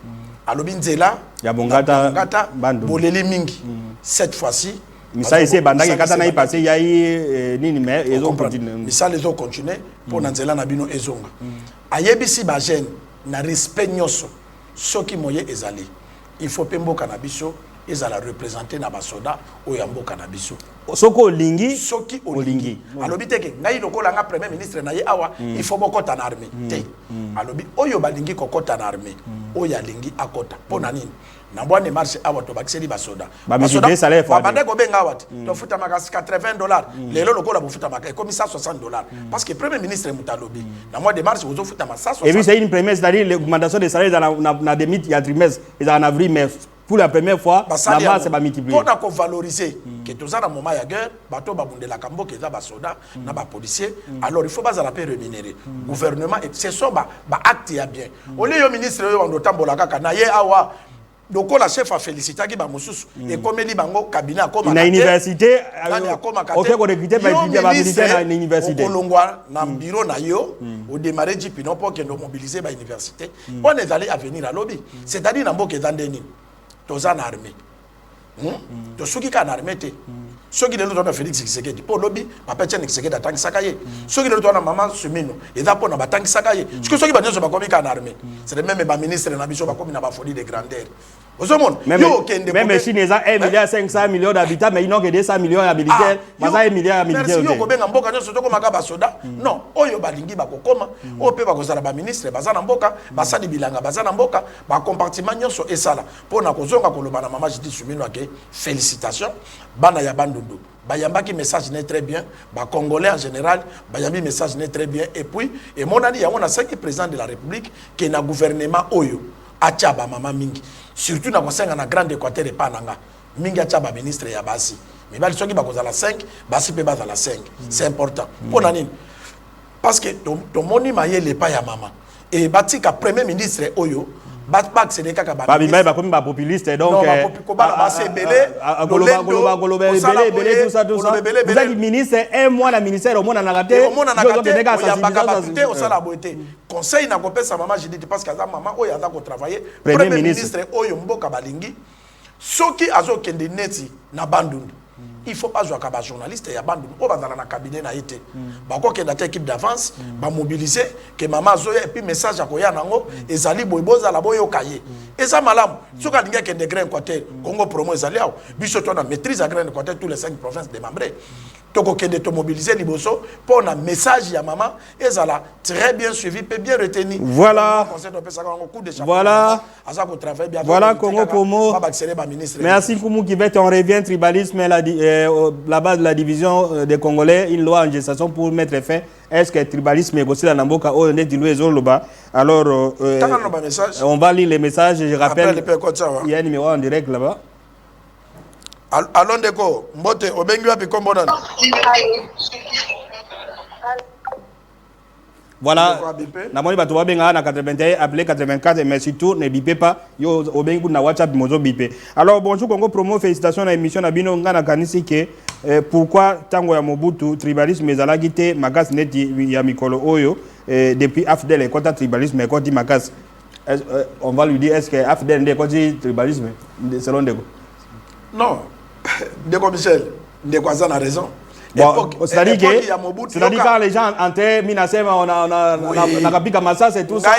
Alors, Binzela, Bongata, Boleli Mingi. Cette fois-ci, mais ça ici, pendant que Katana est passé, il y a eu ils ont continué. Mais ça, les ont continué pour Nanzela Nabino Ezonga. Ayebisi Bajen, na respect nyoso, ceux qui moye ezali. Il faut pembo cannabiso, ils allaient représenter na basoda ou yambo cannabiso. Soko Lingi, Soki Olingi. Alobi teke, ngai lokola nga premier ministre na ye awa, il faut bokota na armée. Te. Alobi oyo balingi kokota na armée. Oya lingi akota. Pona nini? Na bwane marche awa to bakiseli basoda. Basoda salaire fa. Babande go benga wat. To futa makasi $80. Lelo lokola bo futa makasi comme ça $60. Parce que premier ministre mutalobi. Na mois de mars ozo futa makasi $60. Et puis c'est une première, c'est-à-dire l'augmentation des salaires na des mythes il y a trimestre, ils en avril mais pour la première fois, la masse s'est multipliée. Pour valoriser que tout ça dans le moment de guerre, bateau babunde la cambo qui est des soldats, na ba policiers, alors il faut pas la paix rémunérer. Gouvernement et c'est ça ba acte ya bien. Au lieu ministre on dotambo la kaka na ye awa donc la chef a félicité qui ba mususu et comme li bango cabinet a comme na université OK ko recruter ba étudiant ba militaire na université kolongwa na bureau na yo au démarrer du pino pour que nous mobiliser ba université on est allé à venir à lobby c'est-à-dire na mboka ndeni toza na armée to soki ka na armée te soki lelo tona Félix Tshisekedi po lobby papa Tiens Tshisekedi atangi sakaye soki lelo tona maman Semino eza po na batangi sakaye soki banyoso bakomi ka na armée c'est le même ba ministre na biso bakomi na ba folie de grandeur même si les 1 milliard 500 millions d'habitants mais ils n'ont que 200 millions d'habitants mais 1 milliard militaire merci yo benga mboka nyoso to komaka ba soda non oyo balingi bakokoma o pe bakozala ba ministre bazana mboka basali bilanga bazana mboka ba compartiment nyoso esala pona kozonga koloba na mama Judith Suminwa ke félicitations bana ya bandundu bayambaki message n'est très bien ba congolais en général bayambi message n'est très bien et puis et mon ami ya on a 5 président de la République qui na gouvernement oyo achaba mama mingi surtout na kosenga na grande Équateur et pananga mingi achaba ministre ya basi mais bali soki bakozala 5 basi pe bazala 5 c'est important pona nini parce que to moni mayele pa ya mama et batika premier ministre oyo batback c'est des kaka ba bimba ba komi ba populiste donc ko ba ba se belé belé tout ça vous êtes ministre un mois la ministère au monde na raté ya bakabate au sala boité conseil na kopesa mama j'ai dit parce que za mama oyo aza ko travailler premier ministre oyo mboka balingi soki azo kende neti na bandundu il faut pas jouer comme journaliste et abandonner au dans la cabinet na été ba ko kenda équipe d'avance ba mobiliser que maman zoya et puis message à koya nango ezali boyboza la boyo kaye et ça malam soka dinga kende grand côté Congo promo ezali aw biso to na maîtrise à grand côté tous les 5 provinces démembrées toko kende to mobiliser liboso pour na message ya maman ezala très bien suivi peut bien retenu voilà voilà Congo promo merci Koumou qui on revient tribalisme la base de la division des Congolais une loi en gestation pour mettre fin est-ce que tribalisme est aussi dans Namboka ou on est dilué alors on va lire les messages je rappelle il y a un numéro en direct là-bas. Allons déco, mbote obengi wapi kombo nani? Voilà, na moni bato babenga na 81 appelé 84 mais surtout ne bipez pas yo obengi na WhatsApp mozo bipé. Alors bonjour Congo promo félicitations à l'émission na bino ngana kanisi ke pourquoi tango ya Mobutu tribalisme ezalaki te makasi neti ya mikolo oyo depuis AFDEL et contre tribalisme et contre makasi on va lui dire est-ce que AFDEL ndé contre tribalisme selon Ndeko? Non. Ndeko Michel, Ndeko Azan a raison. Bon, c'est-à-dire que quand les gens entrent, on a kapika massas et tout ça.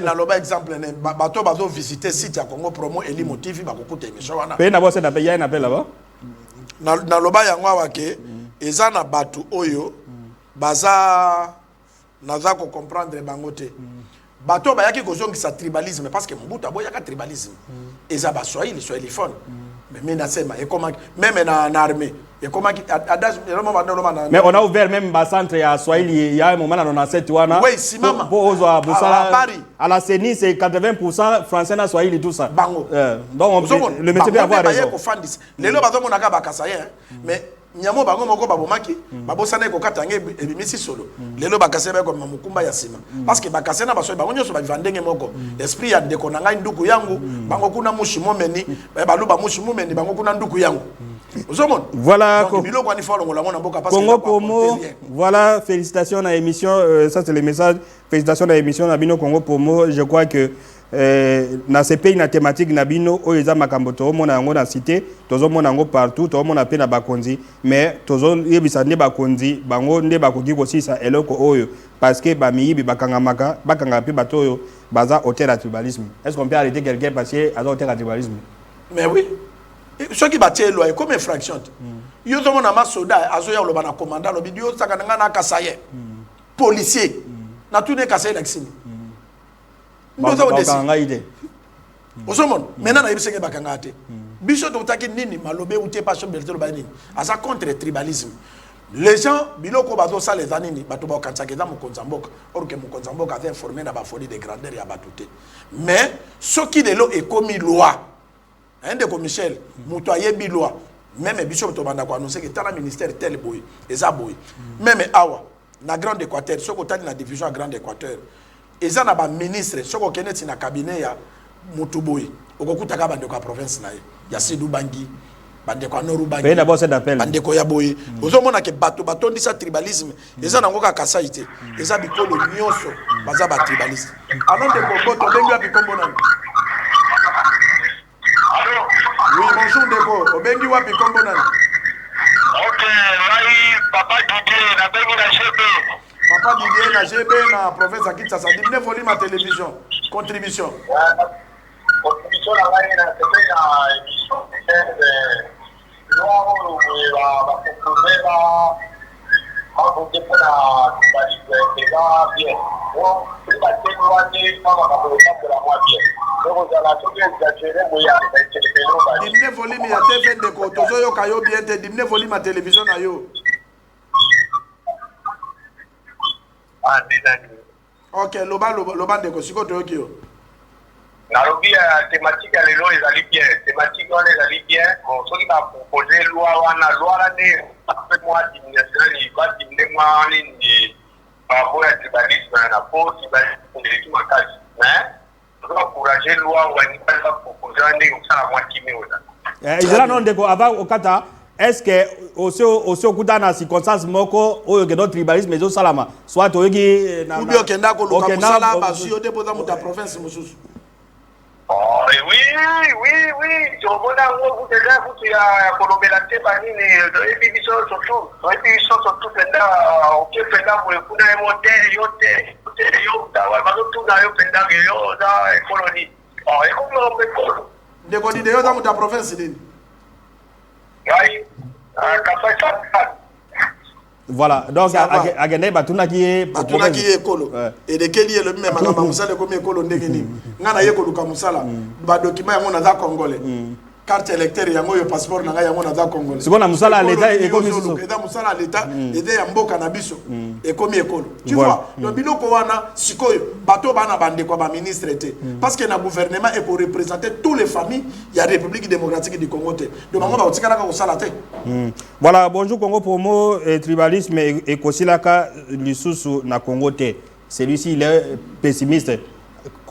Na loba exemple bato bazo visiter site ya Congo promo eli motivi bakokuta émission wana. Pe na bosse na paye na appel là-bas. Na loba yango wake eza na bato oyo baza naza ko comprendre bango te. Bato bayaki kozongisa tribalisme parce que Mobutu aboyaka tribalisme. Eza ba Swahili phone. Mais même en armée mais on a ouvert même un centre à Swahili il y a un moment on a 7 wana oui si maman à la CENI c'est 80% français na Swahili tout ça donc le métier peut avoir raison lelo bazo monaka bakasaye mais nyamo bango moko babomaki babosana ko katange ebimisi solo lelo bakasebe ko mamukumba ya sima parce que bakasena baso bango nyoso bavandenge moko esprit ya ndeko na ngai nduku yangu bango kuna mushimo meni baluba mushimo meni bango kuna nduku yangu voilà Congo Promo voilà félicitations à l'émission ça c'est le message félicitations à l'émission Nabino Congo Promo je crois que na ce pays na thématique Nabino oeza makambo to mona ngo na cité tozo mona ngo partout to mona pe na bakonzi mais tozo yebisa nde bakonzi bango nde bakoki kosisa eloko oyo parce que bamiyibi bakanga pe bato oyo baza hôtel à tribalisme est-ce qu'on peut arrêter quelqu'un parce que à hôtel à tribalisme mais oui ceux qui battent loi comme infraction yo to mona masoda azoya loba na commandant lobi dio saka nga na kasaye policier na tout ne kasaye l'axine bakanga ide osomon maintenant na yebisenge bakanga te biso to taki nini malobe ou te pas chef de l'État nini asa contre tribalisme les gens biloko bazo sa les anini bato ba kansaka za mokonzamboka or que mokonzamboka a informé na ba folie de grandeur ya batuté mais ce qui de l'eau est commis loi Ndeko Michel muto ayebi loi même biso to banda ko annoncer que tala ministère tel boy eza boy même awa na grande Équateur soko tali na division grande Équateur eza na ba ministre soko keneti na cabinet ya mutuboy okokutaka bande kwa province na ye ya Sidou Bangi bande kwa Noru Bangi paye d'abord cet appel bande ko ya boye ozomona ke bato batondisa tribalisme eza nango ka kasaite eza bikolo nyonso baza ba tribaliste alon de Congo to bengi wapi Kombo nani oui bonjour Deko obengi wapi Kombo nani ok vai papa Didier na bengi na GB papa Didier na GB na province ya Kinshasa dimne volume à télévision contribution contribution la vai na TV na émission non va proposer la voter pour la déjà bien bon c'est pas que nous allons pas pour la moi bien donc on a tout exagéré moya dimne volume ya TV Deko tozo yo kayo bien te dimne volume à télévision na yo ah déjà ok loba Deko siko to yo nalobi thématique ya lelo ezali bien thématique wana ezali bien bon soki bapropose loi wana loi wana nde ape mwa dimnasali badimne mwa nini rapport ya tribalisme na po tribalisme eleki makasi mais tozoencourage loi wani bapropose wana ndenge kosala mwa kimi oza ezala non Ndeko avant okata est-ce que aussi okutana na circonstance moko oyo ke do tribalisme ezosalama soit oyoki ubi okenda koluka mosala basu yo depoza moto ya province mosusu oh oui tobona ngo déjà kutu ya kolobela te banini ebibiso surtout penda oke penda moekuna ye motere yo te yo dawa bazotuna yo penda yo za ekoloni ekomi ekolo Ndeko Dide yo za moto ya province nini ai Kasai Central. Voilà, donc agende batunaki ye ekolo edekeli ye le même makamba musala komi ekolo ndenge nini ngana ye koluka musala ba document yango na za congolais carte électeur yango yo passeport na yango na za congolais sikona musala l'état ekomi so eza musala l'état ede ya mboka na biso ekomi ekolo tu vois le biloko wana sikoyo bato bana bande kwa ba ministre te parce que na gouvernement et pour représenter toutes les familles il y a République démocratique du Congo te donc bango ba otikala ka kosala te voilà bonjour Congo promo tribalisme et kosilaka lisusu na Congo te celui-ci il est pessimiste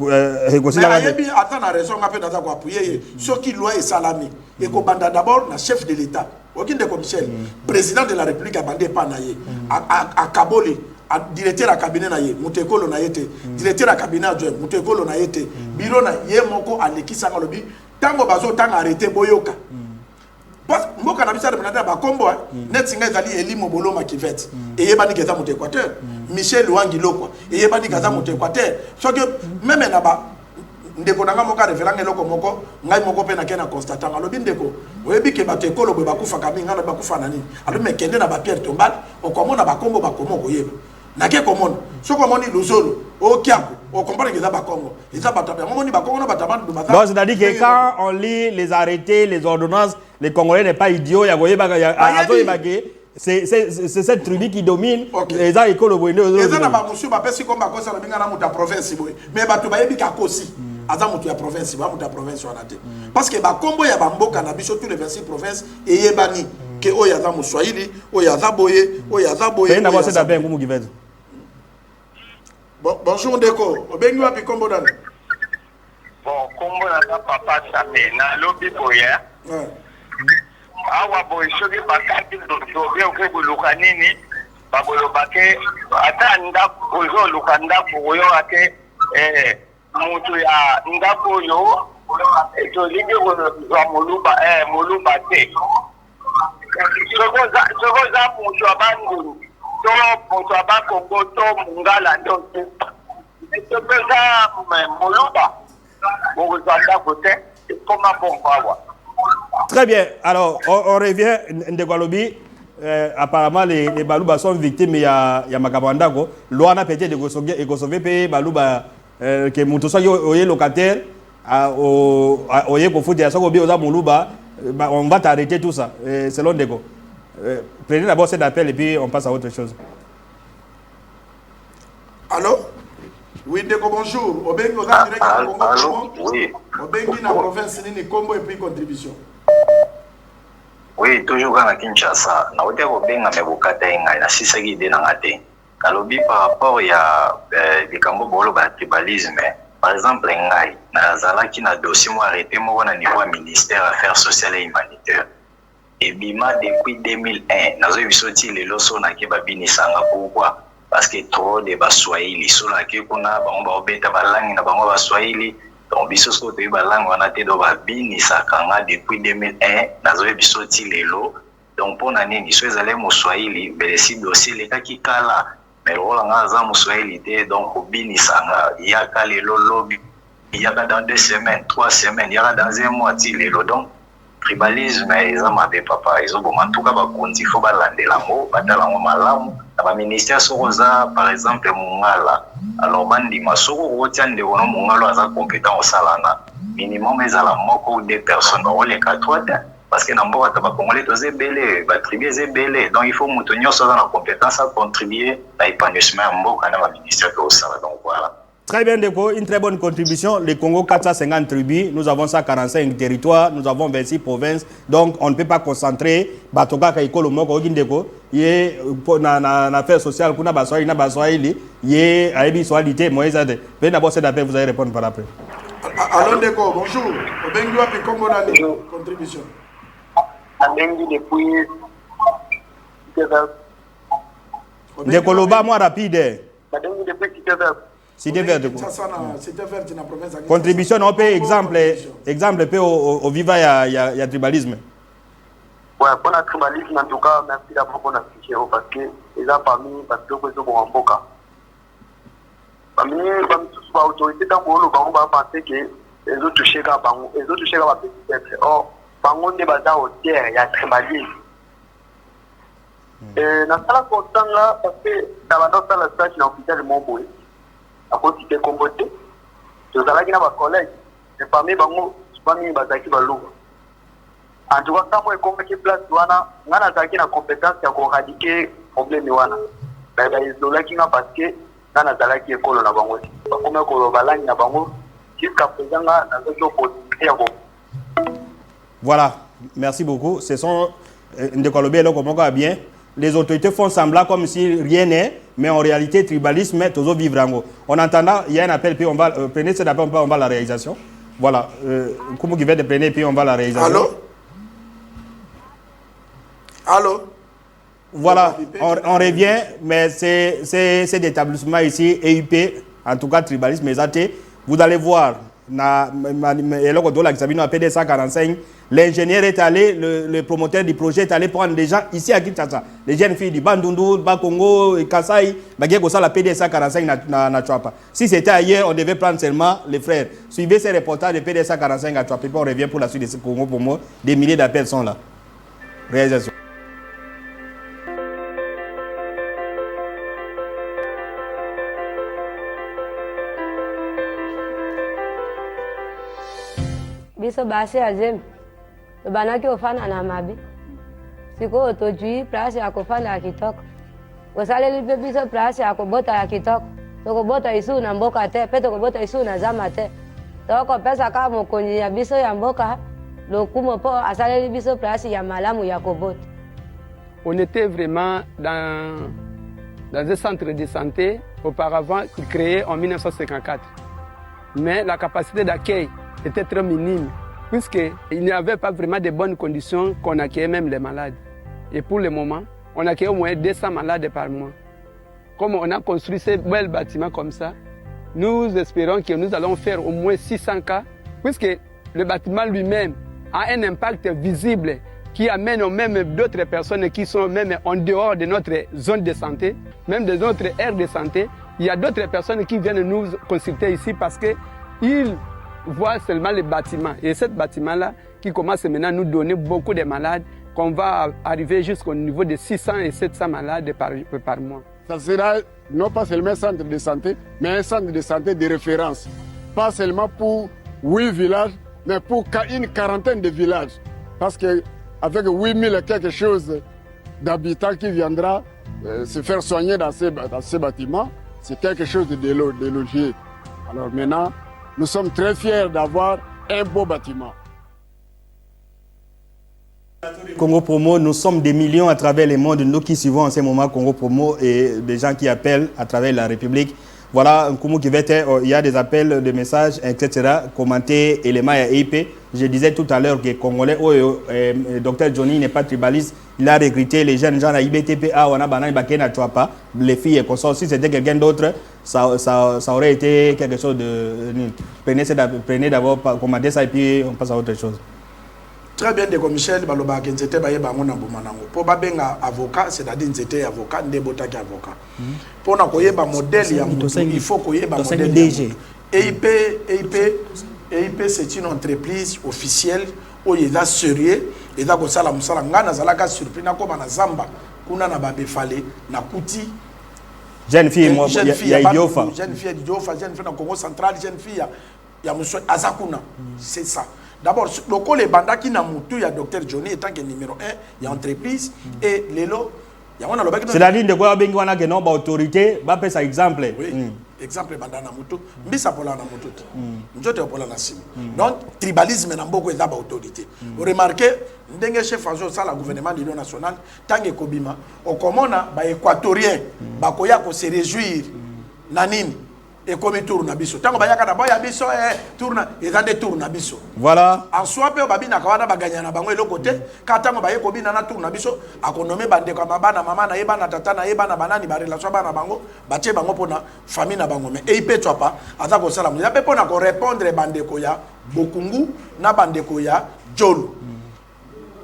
mais attends na raison ngape naza ko appuyer ce qui loi est salami et ko banda d'abord na chef de l'état okinde ko Michel président de la République a bandé pa na ye a Kaboli a directeur à cabinet na ye mutekolo na yete directeur à cabinet adjoint mutekolo na yete bureau na ye moko alekisa ngalobi tango bazo tanga arrêter boyoka parce que mboka na bisa de président ba kombo net singa ezali Eli Mobolo Makivet et yebani keza moto Équateur Michel Wangilo quoi et yebani keza moto Équateur so que même na ba ndeko nanga moka référent eloko moko ngai moko pe na kena constatant alobi ndeko oyebi ke bato ekolo be bakufa kami ngana bakufa nani alobi mekende na ba Pierre Tombal okomona ba kombo ba komo koyeba na ke komona so komoni luzolo o kiako o comprendre que ça ba Congo et ça ba taper momoni ba Congo na ba tabandu ba donc c'est-à-dire que quand on lit les arrêtés les ordonnances les Congolais n'est pas idiot ya goyeba c'est cette tribu qui domine les gens écolo boyne les gens na ba monsieur ba pesi comme ba kosa na binga na muta province boy mais ba to ba yebi ka kosi aza mutu ya province ba mutu ya province wana te parce que ba kombo ya ba mboka na biso tous les 26 provinces et yebani que o ya za muswahili o ya za boye o ya za boye na bosse d'abord ngumu givet bonjour Ndeko obengi wapi kombo dani bon kombo na papa Same na lobi boya awa boy soki bakati dobe okebuluka nini babolobake ata ndako ozoluka ndako oyo ate mutu ya ndako oyo tolingi kozwa moluba te sokoza mutu abandulu to mutu abakongo to mungala ndo te topeza moluba okozwa ndako te ekoma bongo awa. Très bien. Alors, on revient Ndegwalobi. Apparemment, les Balouba sont victimes. Il y a Makabandako. Loana peut-être de sauver pays Balouba que Moutosa est locataire. Oye Kofoudi à Sokobi Oza Moulouba. On va t'arrêter tout ça. Selon Ndego. Prenez d'abord cet appel et puis on passe à autre chose. Allô? Oui, Ndeko, bonjour. Obengi Oza direct à Congo. Allô? Oui. Obengi na province Nini Combo et puis contribution. Oui, toujours à Kinshasa. Na ote kobenga mebukata inga na sisaki de na ngate. Nalobi par rapport ya likambo bolo ba tribalisme par exemple ngai nazalaki na dossier mo arrêté moko na niveau ya ministère affaires sociales et humanitaires ebima depuis 2001 nazoyebi biso ti lelo so nake babinisanga. Pourquoi? Parce que trop de baswahili so nake kuna bango baobeta balangi na bango baswahili donc biso soko toyebi balangi wana te do babinisaka nga depuis 2001 nazoyebi biso ti lelo. Donc mpona nini so ezali moswahili mbelesi dossier lekaki kala mais lokola nga aza moswahili te donc obinisanga yaka lelo lobi yaka dans 2 semaines 3 semaines yaka dans 1 mois ti lelo. Donc tribalisme eza mabe papa ezoboma en tout cas bakonzi fo balandela yango batala yango malamu na baministère soko oza par exemple mongala alors bandima soko kotia ndeko na mongala aza compétent osalana minimum ezala moko ou 2 personnes baoleka 3 te parce que na mboka ta bakongole toza ebele batribu eza ebele donc il faut moto nyonso aza na compétence à contribuer na épanouissement ya mboka na baministère to osala. Donc voilà. Très bien, Deko, une très bonne contribution. Le Congo, 450 tribus, nous avons 145 territoires, nous avons 26 provinces, donc on ne peut pas concentrer. Batoka Kaikolo Moko Deko, yé na affaire sociale, kuna baswahili na baswahili, yé aibi swalité, Moïse Ade. Venez d'abord cet appel, vous allez répondre par après. Allons Deko, bonjour. Obengi wapi Congo na contribution. Abengi depuis Deko Loba, moi rapide. Abengi depuis Kitevert. Cité verte. Cité verte dans la province. Contribution, on peut exemple peu au vivant, il y a tribalisme. Ouais, pour le tribalisme, en tout cas, merci d'avoir pour notre fichier, parce que les gens parmi, parce que vous êtes en boca. Parmi les autorités, on va penser que les autres touchés à les autres touchés à la petite être. Or, Bango n'est pas dans il y a tribalisme. Et dans ce constant là, parce que dans la stage dans l'hôpital de Montboué, à cause de comboté, nous allons dire à ma collègue, et parmi bango, parmi bazaki balou. En tout cas, quand moi convoqué place wana, ngana zaki na compétence ya éradiquer problème wana. Ben isolaki nga parce que ngana zalaki école na bango. Ba comme ko balangi na bango, jusqu'à présent na zo possibilité ya. Voilà, merci beaucoup. Ce sont Ndekolobé là comment va bien. Les autorités font semblant comme si rien n'est, mais en réalité, tribalisme est toujours vivre en haut. En entendant, il y a un appel, puis on va prendre cet appel, on va à la réalisation. Voilà, comment qui va de prendre, puis on va à la réalisation. Allô? Allô? Voilà, on revient, mais c'est des établissements ici, EUP, en tout cas tribalisme, vous allez voir, l'ingénieur est allé, le promoteur du projet est allé prendre des gens ici à Kinshasa, les jeunes filles du Bandundu, Bakongo, Kasai, la PDSA 45 na Chouapa. Si c'était ailleurs, on devait prendre seulement les frères. Suivez ces reportages de PDSA 45 à Chouapa, puis on revient pour la suite de ce Congo pour moi. Des milliers d'appels sont là. Réalisation. Biso basi azem banaki ofana na mabi siko otojui place ya kofana ya kitoko osaleli pe biso place ya kobota ya kitoko tokobota isu na mboka te pe tokobota isu na zama te tokopesa kaka mokonzi ya biso ya mboka lokumo po asaleli biso place ya malamu ya kobota. On était vraiment dans un centre de santé auparavant créé en 1954, mais la capacité d'accueil était très minime, puisqu'il n'y avait pas vraiment de bonnes conditions qu'on accueillait même les malades. Et pour le moment, on accueille au moins 200 malades par mois. Comme on a construit ces belles bâtiments comme ça, nous espérons que nous allons faire au moins 600 cas, puisque le bâtiment lui-même a un impact visible qui amène même d'autres personnes qui sont même en dehors de notre zone de santé, même de notre aire de santé. Il y a d'autres personnes qui viennent nous consulter ici parce qu'ils voit seulement les bâtiments. Et ce bâtiment-là qui commence maintenant à nous donner beaucoup de malades, qu'on va arriver jusqu'au niveau de 600 et 700 malades par mois. Ça sera non pas seulement un centre de santé, mais un centre de santé de référence. Pas seulement pour 8 villages, mais pour une quarantaine de villages. Parce qu'avec 8000 et quelque chose d'habitants qui viendra se faire soigner dans ces bâtiments, c'est quelque chose de logique. Alors maintenant, nous sommes très fiers d'avoir un beau bâtiment. Congo Promo, nous sommes des millions à travers le monde, nous qui suivons en ce moment Congo Promo et des gens qui appellent à travers la République. Voilà, il y a des appels, des messages, etc. Commenter éléments à EIP. Je disais tout à l'heure que Congolais, Dr Johnny n'est pas tribaliste. Il a recruté les jeunes gens à IBTPA, on a banane, bakena pas les filles et consorts. Si c'était quelqu'un d'autre, ça aurait été quelque chose de nul. Prenez d'abord, commandez ça et puis on passe à autre chose. Très bien, de Michel Baloba, qui était baillé Bangon Bomanango. Pour Babenga avocat, c'est-à-dire que c'était avocat, Ndebota qui avocat. Pour nous, il y a un modèle, il faut qu'il y ait un modèle. EIP, c'est une entreprise officielle où il est sérieux, il est sala musala ngana zalaka surpris na ko na zamba kuna na babe fale na kuti jeune fille moi il y a Idiofa jeune fille na Congo central jeune fille ya monsieur Azakuna c'est ça. D'abord le col les banda qui na mutu ya Dr Johnny étant que numéro 1 il y a entreprise et lelo ya wana lobaki c'est la ligne de quoi bengi wana que non ba autorité ba pesa exemple exemple bandana mutu mbisa pola na mutu njote pola na sim donc tribalisme na mboko eza ba autorité vous remarquez ndenge chef azo ça la gouvernement de l'Union nationale tangue kobima okomona ba équatorien ba koya ko se réjouir na nini et comme tour na biso tango ba yaka na boya biso tourna eza de tour na biso voilà en soi pe babina ka wana baganya na bango eloko te ka tango ba yeko bina na tour na biso akonome bande kwa mabana mama na yeba na tata na yeba na banani ba relation bana bango batie bango pona famille na bango mais EIP toi pas aza ko sala ya pe pona ko répondre bande ko ya Bokungu na bande ko ya Jolu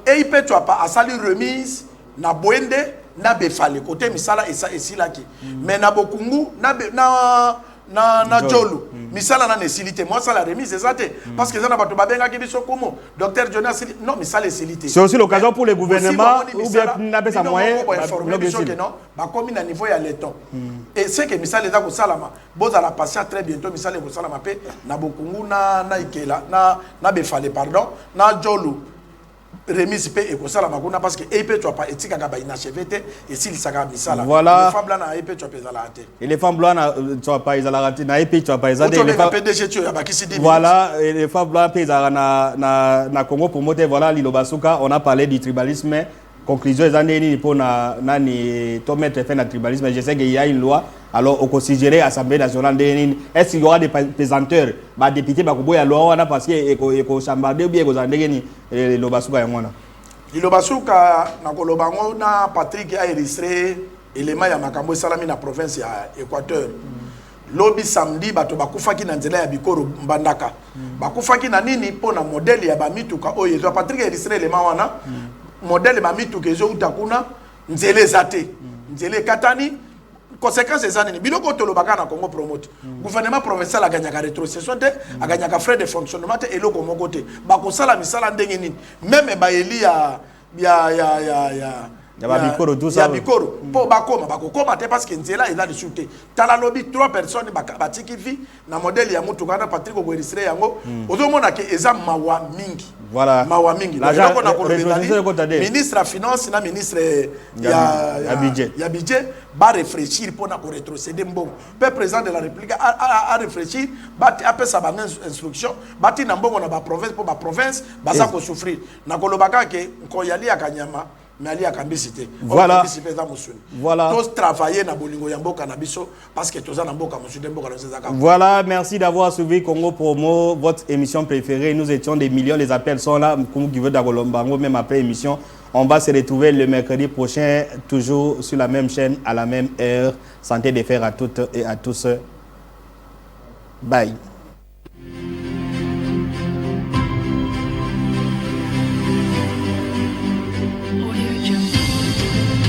EIP toi pas asali remise na Boende na Befale côté misala esa esilaki mais na Bokungu na Jolu misala na nesilité moi ça la remise c'est ça parce que ça na bato babenga ki biso komo Dr Jonas non misala esilité c'est aussi l'occasion pour le gouvernement ou bien na pesa moyen non ba komi na niveau ya leton et c'est que misala za ko salama boza la patient très bientôt misala ko salama pe na Bokungu na Ikela na Befale pardon na Jolu remise pe et ça la makuna parce que EIP tu as pas etika ka ba inachevé et s'il saka misala voilà les femmes blancs na EIP tu as pas la raté et les femmes blancs tu as pas la raté na EIP tu as pas les femmes PDG tu as pas qui dit voilà et les femmes blancs pe na Congo pour monter voilà Lilobasuka on a parlé du tribalisme conclusion les années pour nani to mettre fin au tribalisme je sais qu'il y a une loi alors au considéré Assemblée nationale est-ce qu'il y aura des pesanteurs ba député ba ko ya loi wana parce que eko chambarder ou bien ko zandegeni Lilobasuka yangona Lilobasuka na kolobango na Patrick a illustré élément ya makambo salami na province ya Équateur lobi samedi bato bakufaki na nzela ya Bikoro Mbandaka bakufaki na nini pona modèle ya bamituka oyo zo Patrick a illustré élément wana modèle bamituka ezo utakuna nzele zate nzele katani conséquences des années biloko tolobaka na Congo promote gouvernement provincial a gagné la rétrocession a gagné la frais de fonctionnement et eloko moko te bakosala misala ndenge nini même baeli ya Bikoro tout ça Bikoro po bakoma te parce que nzela eza de souté tala lobi 3 personnes batiki vi na modèle ya mutu kana Patrick ko illustré yango ozomona ke eza mawa mingi voilà mawa mingi ministre à finance na ministre ya budget ba réfléchir pour na ko rétrocéder mbongo pe président de la république a réfléchir ba après ça ba instruction bati na mbongo na ba province pour ba province baza ko souffrir na kolobaka ke ko yali ya Kanyama mais ali a cambicité voilà voilà tous travailler na bolingo ya mboka na biso parce que toza na mboka monsieur mboka na zaka voilà merci d'avoir suivi Congo Promo votre émission préférée nous étions des millions les appels sont là comme qui veut d'Agolombango même après émission on va se retrouver le mercredi prochain toujours sur la même chaîne à la même heure santé de fer à toutes et à tous bye.